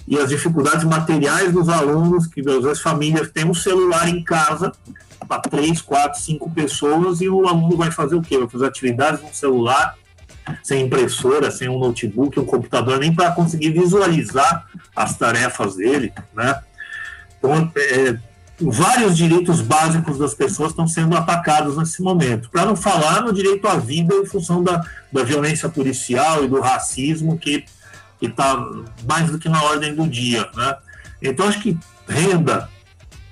e as dificuldades materiais dos alunos, que às vezes famílias têm um celular em casa para 3, 4, 5 pessoas, e o aluno vai fazer o quê? Vai fazer atividades no celular, sem impressora, sem um notebook, um computador, nem para conseguir visualizar as tarefas dele, né? Então, vários direitos básicos das pessoas estão sendo atacados nesse momento, para não falar no direito à vida em função da violência policial e do racismo que está mais do que na ordem do dia, né? Então, acho que renda,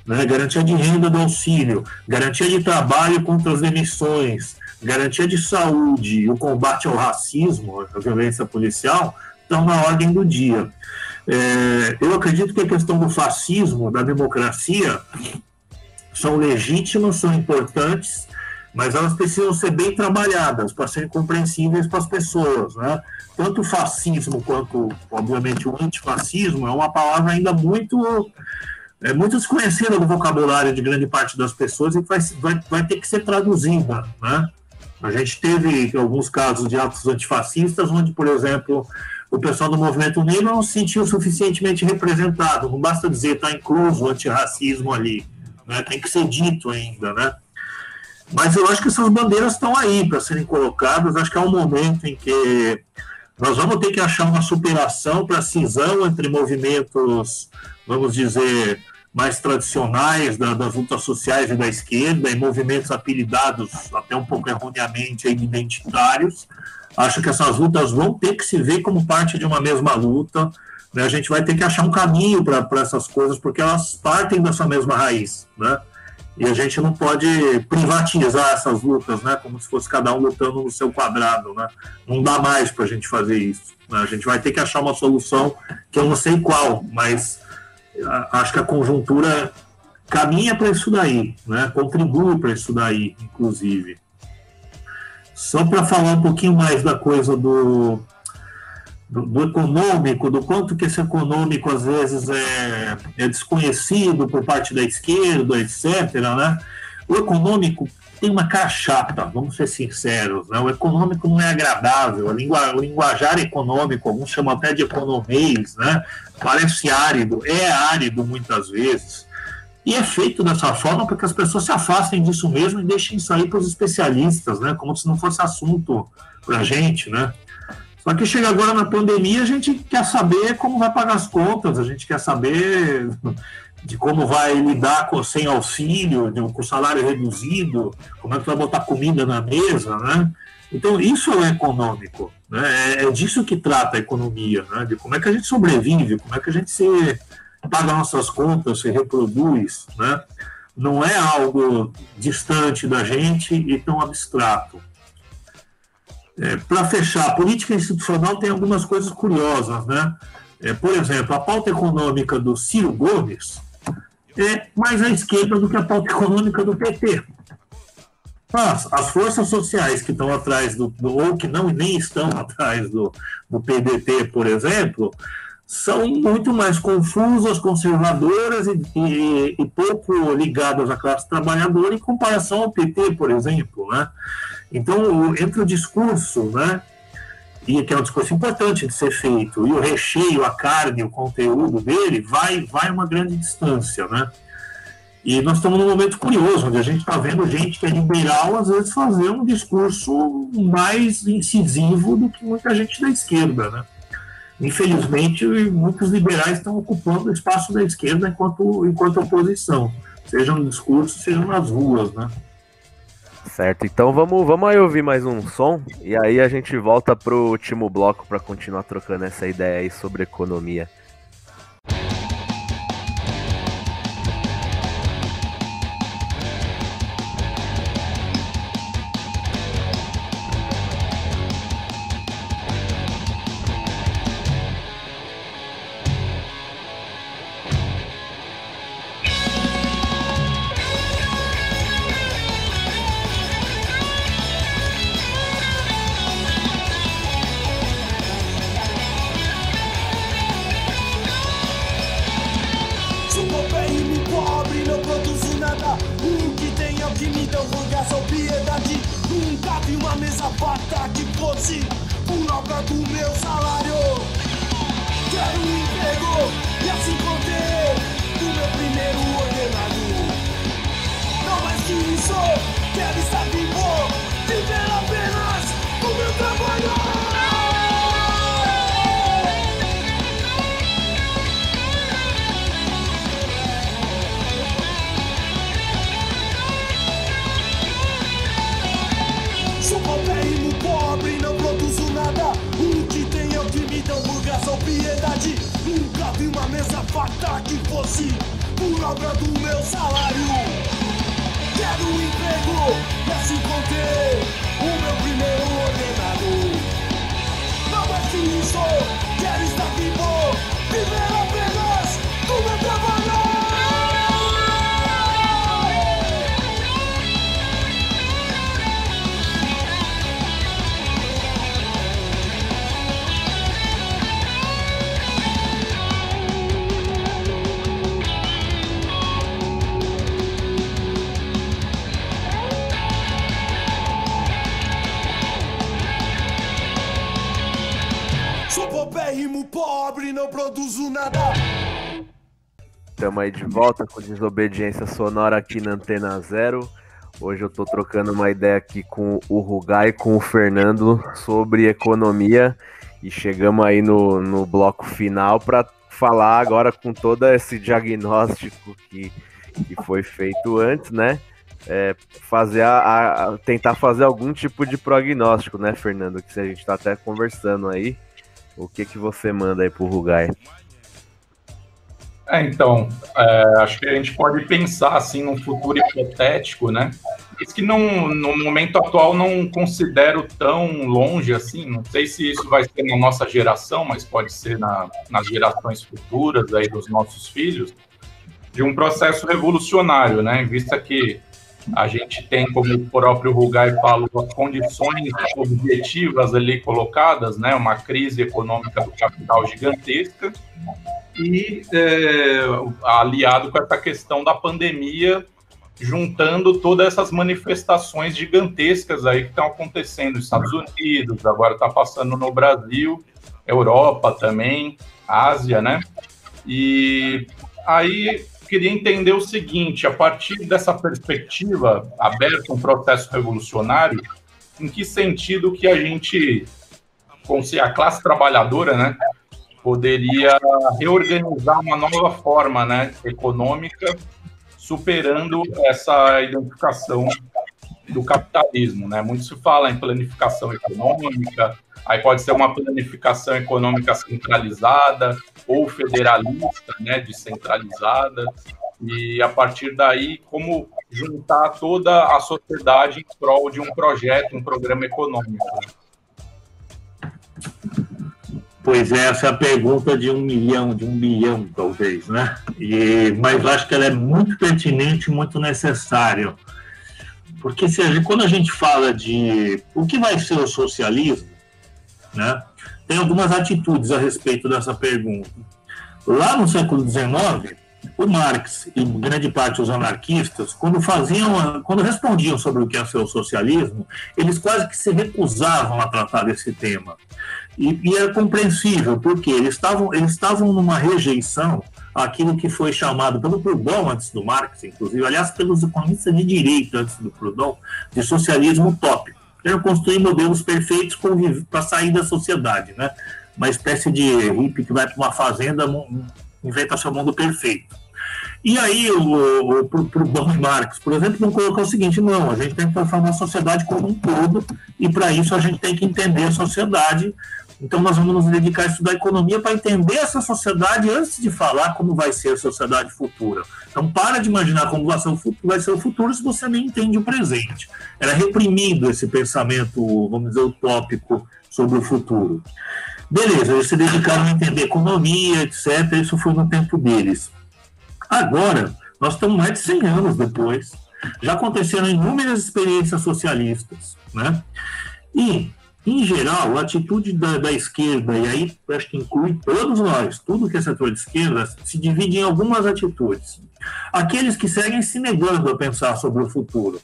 né, garantia de renda do auxílio, garantia de trabalho contra as demissões, garantia de saúde e o combate ao racismo, à violência policial, estão na ordem do dia. Eu acredito que a questão do fascismo, da democracia, são legítimas, são importantes, mas elas precisam ser bem trabalhadas para serem compreensíveis para as pessoas, né? Tanto o fascismo quanto, obviamente, o antifascismo é uma palavra ainda muito desconhecida do vocabulário de grande parte das pessoas e vai ter que ser traduzida, né? A gente teve alguns casos de atos antifascistas onde, por exemplo, o pessoal do movimento negro não se sentiu suficientemente representado. Não basta dizer está incluso o antirracismo ali, né? Tem que ser dito ainda, né? Mas eu acho que essas bandeiras estão aí para serem colocadas. Acho que é um momento em que nós vamos ter que achar uma superação para a cisão entre movimentos, vamos dizer, mais tradicionais das lutas sociais e da esquerda, e movimentos apelidados até um pouco erroneamente de identitários. Acho que essas lutas vão ter que se ver como parte de uma mesma luta, né? A gente vai ter que achar um caminho para essas coisas, porque elas partem dessa mesma raiz, né? E a gente não pode privatizar essas lutas, né? Como se fosse cada um lutando no seu quadrado, né? Não dá mais para a gente fazer isso, né? A gente vai ter que achar uma solução que eu não sei qual, mas acho que a conjuntura caminha para isso daí, né? Contribui para isso daí, inclusive. Só para falar um pouquinho mais da coisa do econômico, do quanto que esse econômico às vezes é desconhecido por parte da esquerda, etc., né? O econômico tem uma cara chata, vamos ser sinceros, né? O econômico não é agradável, o linguajar econômico, alguns chamam até de economês, né? Parece árido, é árido muitas vezes, e é feito dessa forma para que as pessoas se afastem disso mesmo e deixem isso aí para os especialistas, né? Como se não fosse assunto para a gente, né? Só que chega agora na pandemia, a gente quer saber como vai pagar as contas, a gente quer saber de como vai lidar sem auxílio, com salário reduzido, como é que vai botar comida na mesa, né? Então, isso é o econômico, né? É disso que trata a economia, né? De como é que a gente sobrevive, como é que a gente paga nossas contas, se reproduz, né? Não é algo distante da gente e tão abstrato. Para fechar, a política institucional tem algumas coisas curiosas, né? Por exemplo, a pauta econômica do Ciro Gomes é mais à esquerda do que a pauta econômica do PT. As forças sociais que estão atrás ou que nem estão atrás do PDT, por exemplo, são muito mais confusas, conservadoras e pouco ligadas à classe trabalhadora em comparação ao PT, por exemplo, né? Então, entre o discurso, né, e que é um discurso importante de ser feito, e o recheio, a carne, o conteúdo dele, vai uma grande distância, né? E nós estamos num momento curioso, onde a gente está vendo gente que é liberal, às vezes, fazer um discurso mais incisivo do que muita gente da esquerda, né? Infelizmente, muitos liberais estão ocupando o espaço da esquerda enquanto oposição, seja no discurso, seja nas ruas, né? Certo, então vamos aí ouvir mais um som, e aí a gente volta pro último bloco para continuar trocando essa ideia aí sobre economia. Estamos aí de volta com Desobediência Sonora aqui na Antena Zero. Hoje eu tô trocando uma ideia aqui com o Rugai e com o Fernando sobre economia e chegamos aí no bloco final para falar agora com todo esse diagnóstico que foi feito antes, né? Tentar fazer algum tipo de prognóstico, né, Fernando? Que a gente tá até conversando aí. O que você manda aí pro Rugai? Então, acho que a gente pode pensar assim num futuro hipotético, né? Isso que no momento atual não considero tão longe assim. Não sei se isso vai ser na nossa geração, mas pode ser nas gerações futuras aí dos nossos filhos, de um processo revolucionário, né? Em vista que a gente tem, como o próprio Rugai falou, as condições objetivas ali colocadas, né? Uma crise econômica do capital gigantesca. E aliado com essa questão da pandemia, juntando todas essas manifestações gigantescas aí que estão acontecendo nos Estados Unidos, agora está passando no Brasil, Europa também, Ásia, né? E aí queria entender o seguinte, a partir dessa perspectiva aberta, um processo revolucionário, em que sentido que a gente, a classe trabalhadora, né, poderia reorganizar uma nova forma, né, econômica, superando essa identificação do capitalismo, né? Muito se fala em planificação econômica, aí pode ser uma planificação econômica centralizada ou federalista, né, descentralizada, e a partir daí como juntar toda a sociedade em prol de um projeto, um programa econômico. Pois é, essa é a pergunta de 1 milhão, de 1 bilhão, talvez, né? Mas eu acho que ela é muito pertinente, muito necessária. porque quando a gente fala de o que vai ser o socialismo, né, tem algumas atitudes a respeito dessa pergunta. Lá no século XIX, o Marx e grande parte dos anarquistas, quando respondiam sobre o que é ser o socialismo, eles quase que se recusavam a tratar desse tema. E é compreensível, porque eles estavam numa rejeição àquilo que foi chamado pelo Proudhon antes do Marx, inclusive, aliás, pelos economistas de direita antes do Proudhon, de socialismo utópico. Queriam construir modelos perfeitos para sair da sociedade, né? Uma espécie de hippie que vai para uma fazenda, inventa seu mundo perfeito. E aí o Proudhon e Marx, por exemplo, não colocou o seguinte: não, a gente tem que transformar a sociedade como um todo, e para isso a gente tem que entender a sociedade. Então nós vamos nos dedicar a estudar economia para entender essa sociedade antes de falar como vai ser a sociedade futura. Então para de imaginar como vai ser o futuro se você nem entende o presente. Era reprimido esse pensamento, vamos dizer, utópico sobre o futuro. Beleza, eles se dedicaram a entender economia, etc. Isso foi no tempo deles. Agora, nós estamos mais de 100 anos depois, já aconteceram inúmeras experiências socialistas, né? E, em geral, a atitude da esquerda, e aí acho que inclui todos nós, tudo que é setor de esquerda, se divide em algumas atitudes. Aqueles que seguem se negando a pensar sobre o futuro,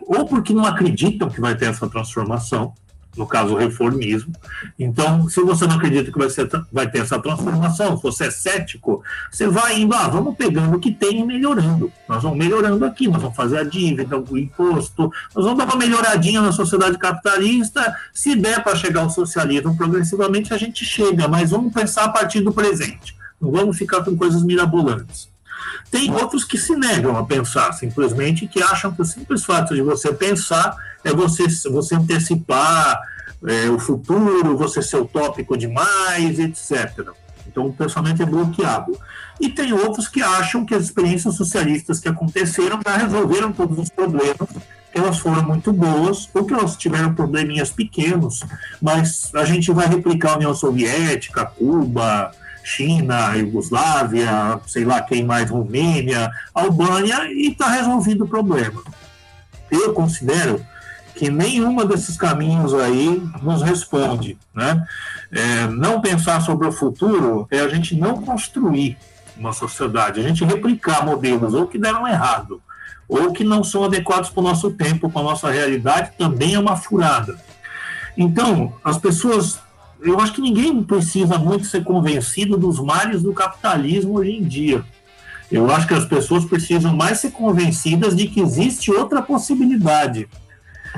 ou porque não acreditam que vai ter essa transformação, no caso o reformismo. Então, se você não acredita que vai ter essa transformação, se você é cético, você vai indo, vamos pegando o que tem e melhorando. Nós vamos melhorando aqui, nós vamos fazer a dívida, o imposto, nós vamos dar uma melhoradinha na sociedade capitalista, se der para chegar ao socialismo progressivamente, a gente chega, mas vamos pensar a partir do presente, não vamos ficar com coisas mirabolantes. Tem outros que se negam a pensar, simplesmente, que acham que o simples fato de você pensar é você antecipar o futuro, você ser utópico demais, etc. Então o pensamento é bloqueado. E tem outros que acham que as experiências socialistas que aconteceram já resolveram todos os problemas, que elas foram muito boas, ou que elas tiveram probleminhas pequenos, mas a gente vai replicar a União Soviética, Cuba, China, Iugoslávia, sei lá quem mais, Romênia, Albânia, e está resolvido o problema. Eu considero que nenhuma desses caminhos aí nos responde, né? Não pensar sobre o futuro é a gente não construir uma sociedade, a gente replicar modelos ou que deram errado, ou que não são adequados para o nosso tempo, para a nossa realidade, também é uma furada. Então, as pessoas... Eu acho que ninguém precisa muito ser convencido dos males do capitalismo hoje em dia. Eu acho que as pessoas precisam mais ser convencidas de que existe outra possibilidade.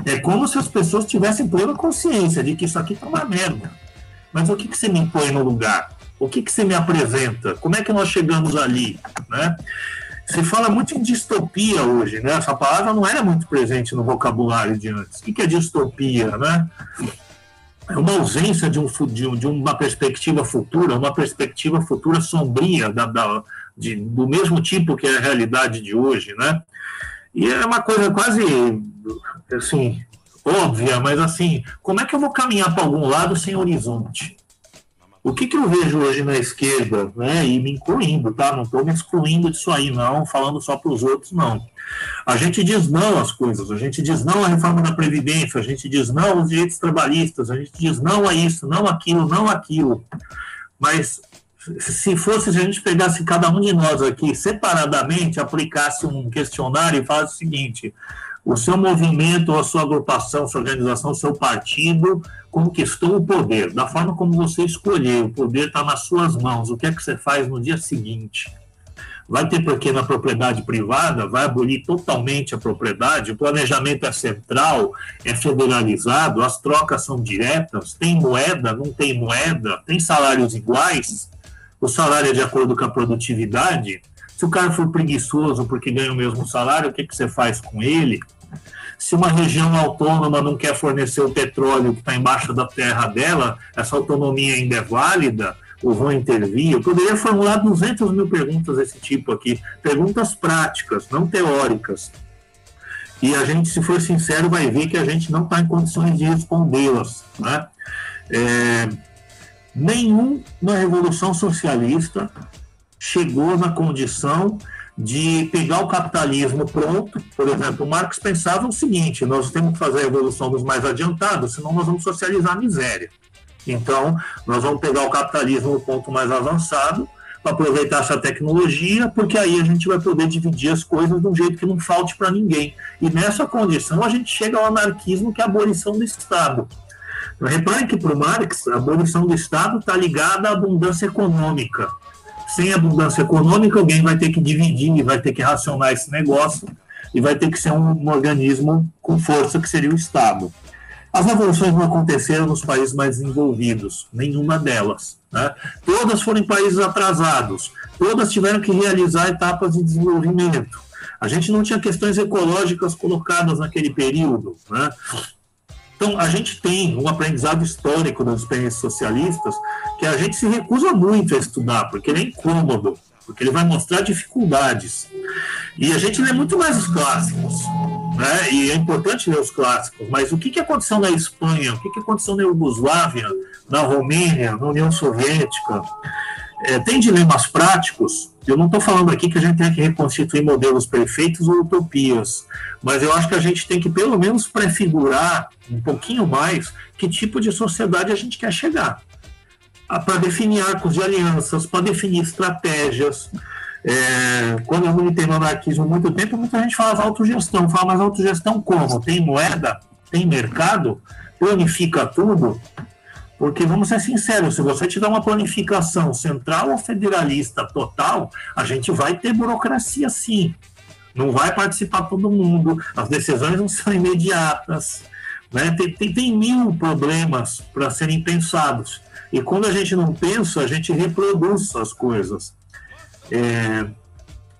É como se as pessoas tivessem plena consciência de que isso aqui está uma merda. Mas o que você me põe no lugar? O que você me apresenta? Como é que nós chegamos ali? Né? Se fala muito em distopia hoje, né? Essa palavra não era muito presente no vocabulário de antes. O que é distopia, né? É uma ausência de uma perspectiva futura sombria, do mesmo tipo que é a realidade de hoje, né? E é uma coisa quase, assim, óbvia, mas assim, como é que eu vou caminhar para algum lado sem horizonte? O que eu vejo hoje na esquerda, né, e me incluindo, tá? Não estou me excluindo disso aí, não, falando só para os outros, não. A gente diz não às coisas, a gente diz não à reforma da Previdência, a gente diz não aos direitos trabalhistas, a gente diz não a isso, não aquilo, não aquilo. Mas se a gente pegasse cada um de nós aqui separadamente, aplicasse um questionário e falasse o seguinte: o seu movimento, a sua agrupação, a sua organização, o seu partido conquistou o poder, da forma como você escolheu, o poder está nas suas mãos, o que é que você faz no dia seguinte? Vai ter porquê na propriedade privada? Vai abolir totalmente a propriedade? O planejamento é central, é federalizado, as trocas são diretas, tem moeda, não tem moeda, tem salários iguais, o salário é de acordo com a produtividade. Se o cara for preguiçoso porque ganha o mesmo salário, o que você faz com ele? Se uma região autônoma não quer fornecer o petróleo que está embaixo da terra dela, essa autonomia ainda é válida? Ou vão intervir? Eu poderia formular 200 mil perguntas desse tipo aqui, perguntas práticas, não teóricas. E a gente, se for sincero, vai ver que a gente não está em condições de respondê-las, né? Nenhuma revolução socialista chegou na condição de pegar o capitalismo pronto. Por exemplo, Marx pensava o seguinte: nós temos que fazer a evolução dos mais adiantados, senão nós vamos socializar a miséria. Então, nós vamos pegar o capitalismo no ponto mais avançado, para aproveitar essa tecnologia, porque aí a gente vai poder dividir as coisas de um jeito que não falte para ninguém. E nessa condição a gente chega ao anarquismo, que é a abolição do Estado. Reparem que para o Marx a abolição do Estado está ligada à abundância econômica. Sem abundância econômica, alguém vai ter que dividir, vai ter que racionar esse negócio e vai ter que ser um organismo com força, que seria o Estado. As revoluções não aconteceram nos países mais desenvolvidos, nenhuma delas, né? Todas foram em países atrasados, todas tiveram que realizar etapas de desenvolvimento. A gente não tinha questões ecológicas colocadas naquele período, né? Então, a gente tem um aprendizado histórico das experiências socialistas que a gente se recusa muito a estudar, porque ele é incômodo, porque ele vai mostrar dificuldades. E a gente lê muito mais os clássicos, né? E é importante ler os clássicos, mas o que aconteceu na Espanha, o que aconteceu na Iugoslávia, na Romênia, na União Soviética? Tem dilemas práticos. Eu não estou falando aqui que a gente tem que reconstituir modelos perfeitos ou utopias, mas eu acho que a gente tem que pelo menos prefigurar um pouquinho mais que tipo de sociedade a gente quer chegar, para definir arcos de alianças, para definir estratégias. Quando eu militei no anarquismo há muito tempo, muita gente falava autogestão. Fala, mas autogestão como? Tem moeda? Tem mercado? Planifica tudo? Porque, vamos ser sinceros, se você tiver uma planificação central ou federalista total, a gente vai ter burocracia sim. Não vai participar todo mundo, as decisões não são imediatas, né? Tem mil problemas para serem pensados. E quando a gente não pensa, a gente reproduz as coisas.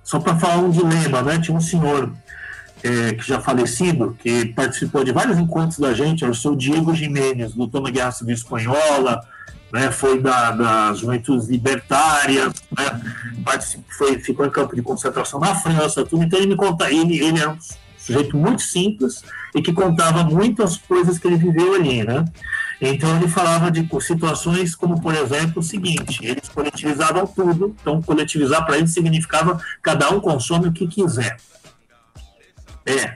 Só para falar um dilema, né? Tinha um senhor que já falecido, que participou de vários encontros da gente, era o seu Diego Jiménez, lutou na Guerra Civil Espanhola, né? Foi das Juventudes Libertárias, né? Ficou em campo de concentração na França, tudo. Então ele me conta, ele era um sujeito muito simples e que contava muitas coisas que ele viveu ali, né? Então ele falava de situações como, por exemplo, o seguinte: eles coletivizavam tudo. Então coletivizar para eles significava cada um consome o que quiser.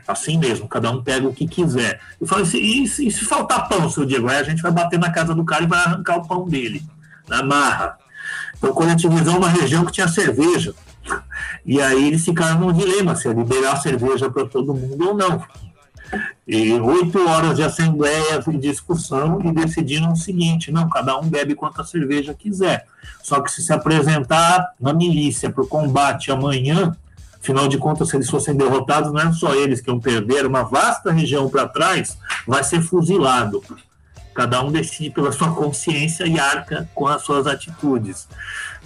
Assim mesmo, cada um pega o que quiser. Eu falei assim: e se faltar pão, seu Diego? Aí a gente vai bater na casa do cara e vai arrancar o pão dele, na marra. Então coletivizou uma região que tinha cerveja. E aí eles ficaram num dilema se ia liberar cerveja para todo mundo ou não. E 8 horas de assembleia e discussão, e decidiram o seguinte: não, cada um bebe quanta cerveja quiser. Só que se apresentar na milícia para o combate amanhã, afinal de contas, se eles fossem derrotados, não eram só eles que iam perder, uma vasta região para trás vai ser fuzilado. Cada um decide pela sua consciência e arca com as suas atitudes.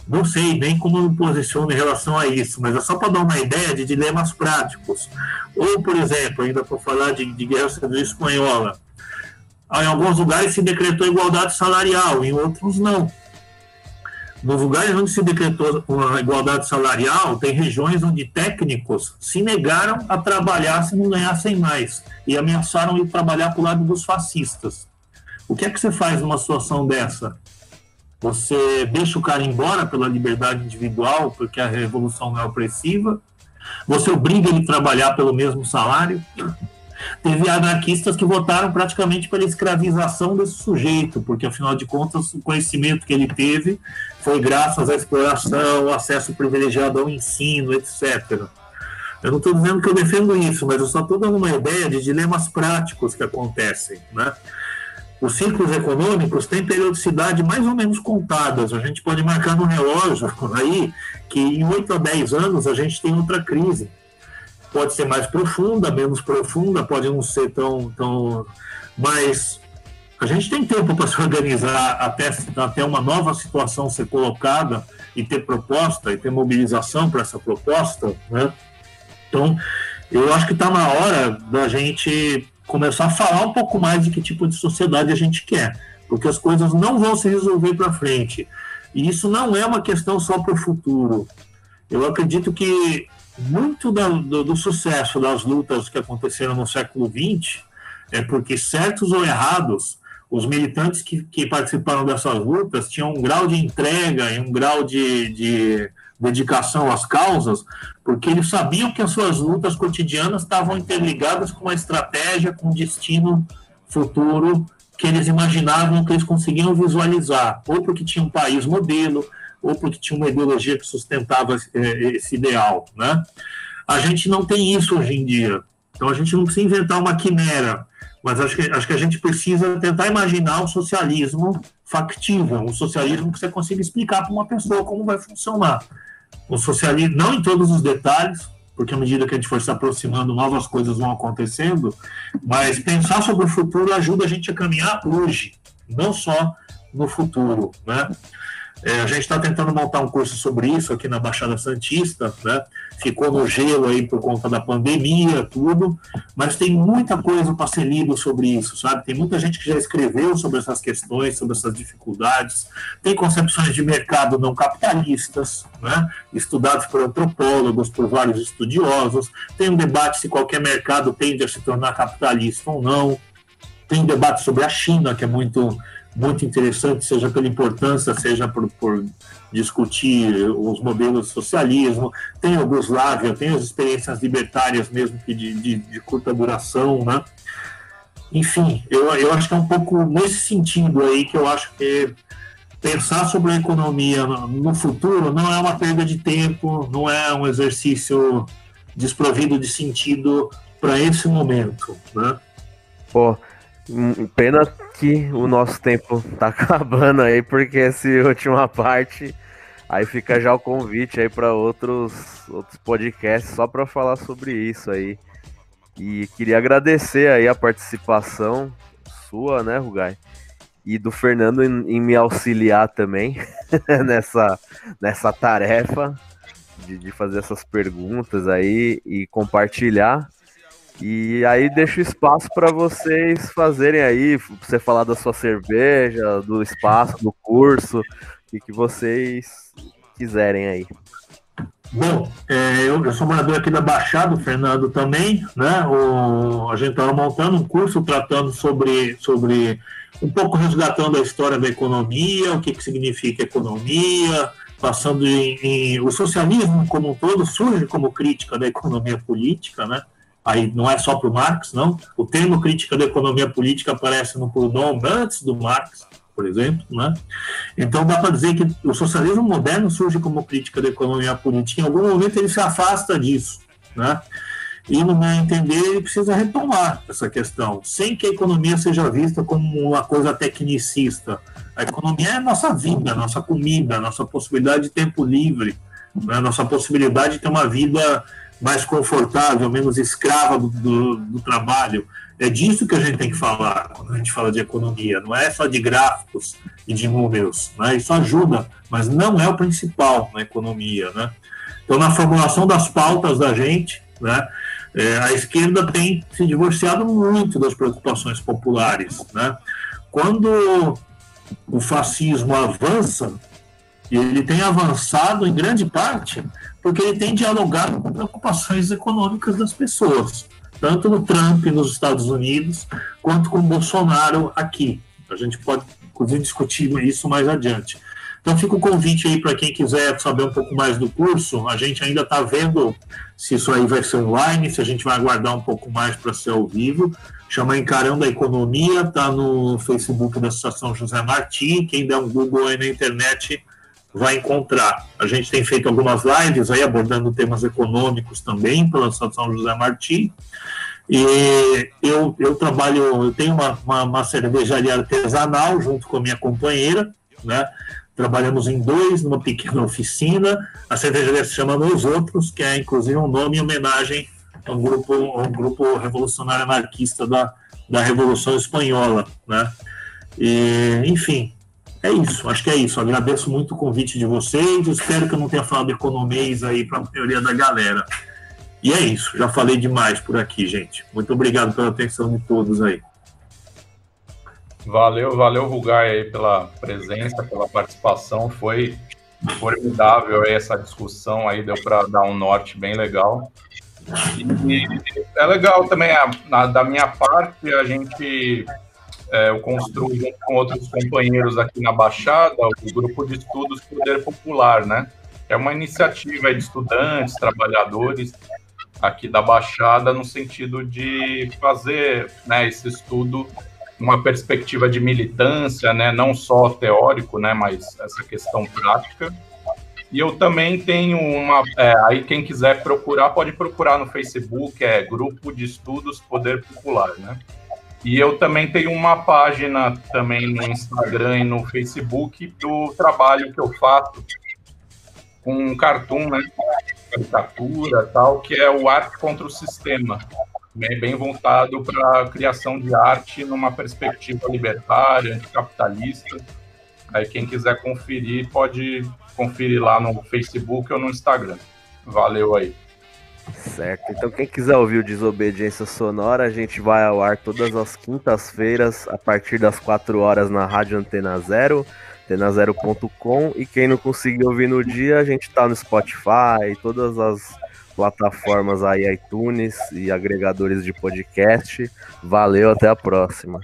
Não sei nem como eu me posiciono em relação a isso, mas é só para dar uma ideia de dilemas práticos. Ou, por exemplo, ainda para falar de Guerra Civil Espanhola, em alguns lugares se decretou igualdade salarial, em outros não. Nos lugares onde se decretou a igualdade salarial, tem regiões onde técnicos se negaram a trabalhar se não ganhassem mais e ameaçaram ir trabalhar para o lado dos fascistas. O que é que você faz numa situação dessa? Você deixa o cara embora pela liberdade individual, porque a revolução não é opressiva? Você obriga ele a trabalhar pelo mesmo salário? Teve anarquistas que votaram praticamente pela escravização desse sujeito, porque, afinal de contas, o conhecimento que ele teve foi graças à exploração, acesso privilegiado ao ensino, etc. Eu não estou dizendo que eu defendo isso, mas eu só estou dando uma ideia de dilemas práticos que acontecem, né? Os ciclos econômicos têm periodicidade mais ou menos contadas. A gente pode marcar no relógio aí que em 8 a 10 anos a gente tem outra crise. Pode ser mais profunda, menos profunda, pode não ser tão... Mas a gente tem tempo para se organizar até uma nova situação ser colocada e ter proposta, e ter mobilização para essa proposta, né? Então, eu acho que está na hora da gente começar a falar um pouco mais de que tipo de sociedade a gente quer, porque as coisas não vão se resolver para frente. E isso não é uma questão só para o futuro. Eu acredito que muito do sucesso das lutas que aconteceram no século XX é porque, certos ou errados, os militantes que participaram dessas lutas tinham um grau de entrega e um grau de dedicação às causas, porque eles sabiam que as suas lutas cotidianas estavam interligadas com uma estratégia, com um destino futuro que eles imaginavam, que eles conseguiam visualizar, ou porque tinha um país modelo, ou porque tinha uma ideologia que sustentava esse ideal, né? A gente não tem isso hoje em dia, então a gente não precisa inventar uma quimera, mas acho que a gente precisa tentar imaginar um socialismo factível, um socialismo que você consiga explicar para uma pessoa como vai funcionar. Um socialismo, não em todos os detalhes, porque à medida que a gente for se aproximando, novas coisas vão acontecendo, mas pensar sobre o futuro ajuda a gente a caminhar hoje, não só no futuro, né? A gente está tentando montar um curso sobre isso aqui na Baixada Santista, né? Ficou no gelo aí por conta da pandemia, tudo, mas tem muita coisa para ser lido sobre isso, sabe? Tem muita gente que já escreveu sobre essas questões, sobre essas dificuldades, tem concepções de mercado não capitalistas, né? Estudados por antropólogos, por vários estudiosos, tem um debate se qualquer mercado tende a se tornar capitalista ou não, tem um debate sobre a China, que é muito interessante, seja pela importância, seja por discutir os modelos de socialismo, tem a Iugoslávia, tem as experiências libertárias mesmo que de curta duração, né? Enfim, eu acho que é um pouco nesse sentido aí que eu acho que pensar sobre a economia no futuro não é uma perda de tempo, não é um exercício desprovido de sentido para esse momento, né? Pô, pena que o nosso tempo tá acabando aí, porque essa última parte, aí fica já o convite aí para outros podcasts só para falar sobre isso aí. E queria agradecer aí a participação sua, né, Rugai? E do Fernando em me auxiliar também nessa tarefa de fazer essas perguntas aí e compartilhar. E aí deixo espaço para vocês fazerem aí, você falar da sua cerveja, do espaço, do curso, o que vocês quiserem aí. Bom, eu sou morador aqui da Baixada, o Fernando também, né? A gente estava montando um curso tratando sobre um pouco resgatando a história da economia, o que significa economia, passando o socialismo como um todo surge como crítica da economia política, né? Aí não é só para o Marx, não. O termo crítica da economia política aparece no Proudhon antes do Marx, por exemplo, né? Então dá para dizer que o socialismo moderno surge como crítica da economia política. Em algum momento ele se afasta disso, né? E, no meu entender, ele precisa retomar essa questão, sem que a economia seja vista como uma coisa tecnicista. A economia é a nossa vida, a nossa comida, a nossa possibilidade de tempo livre, né? A nossa possibilidade de ter uma vida mais confortável, menos escrava do trabalho. É disso que a gente tem que falar quando a gente fala de economia, não é só de gráficos e de números, né? Isso ajuda, mas não é o principal na economia, né? Então, na formulação das pautas da gente, né, a esquerda tem se divorciado muito das preocupações populares, né? Quando o fascismo avança, e ele tem avançado em grande parte porque ele tem dialogado com preocupações econômicas das pessoas, tanto no Trump nos Estados Unidos, quanto com o Bolsonaro aqui. A gente pode, inclusive, discutir isso mais adiante. Então fica o convite aí para quem quiser saber um pouco mais do curso. A gente ainda está vendo se isso aí vai ser online, se a gente vai aguardar um pouco mais para ser ao vivo. Chama Encarando a Economia, está no Facebook da Associação José Marti. Quem der um Google aí na internet vai encontrar. A gente tem feito algumas lives aí abordando temas econômicos também pela Associação José Marti. E eu tenho uma cervejaria artesanal junto com a minha companheira, né? Trabalhamos em dois, numa pequena oficina. A cervejaria se chama Nós Outros, que é inclusive um nome em homenagem a um grupo revolucionário anarquista da Revolução Espanhola, né? E, enfim, é isso, acho que é isso. Agradeço muito o convite de vocês. Espero que eu não tenha falado economês aí para a maioria da galera. E é isso, já falei demais por aqui, gente. Muito obrigado pela atenção de todos aí. Valeu, Rugai, aí pela presença, pela participação. Foi formidável aí essa discussão aí, deu para dar um norte bem legal. E é legal também, da minha parte, a gente... eu construo junto com outros companheiros aqui na Baixada o grupo de estudos Poder Popular, né? É uma iniciativa de estudantes, trabalhadores aqui da Baixada, no sentido de fazer, né, esse estudo uma perspectiva de militância, né, não só teórico, né, mas essa questão prática. E eu também tenho aí quem quiser procurar, pode procurar no Facebook, Grupo de Estudos Poder Popular, né? E eu também tenho uma página também no Instagram e no Facebook do trabalho que eu faço com cartoon, né, caricatura tal, que é o Arte contra o Sistema, bem voltado para a criação de arte numa perspectiva libertária, anticapitalista. Aí quem quiser conferir, pode conferir lá no Facebook ou no Instagram. Valeu aí. Certo, então quem quiser ouvir o Desobediência Sonora, a gente vai ao ar todas as quintas-feiras, a partir das 4 horas na Rádio Antena Zero, antenazero.com, e quem não conseguir ouvir no dia, a gente tá no Spotify, todas as plataformas aí, iTunes e agregadores de podcast. Valeu, até a próxima.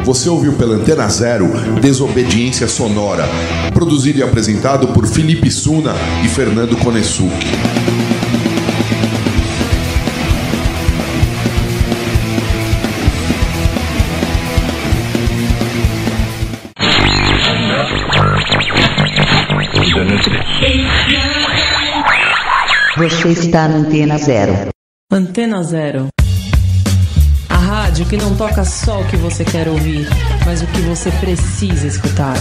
Você ouviu pela Antena Zero Desobediência Sonora, produzido e apresentado por Felipe Suna e Fernando Konesuki. Você está na Antena Zero. Antena Zero. A rádio que não toca só o que você quer ouvir, mas o que você precisa escutar.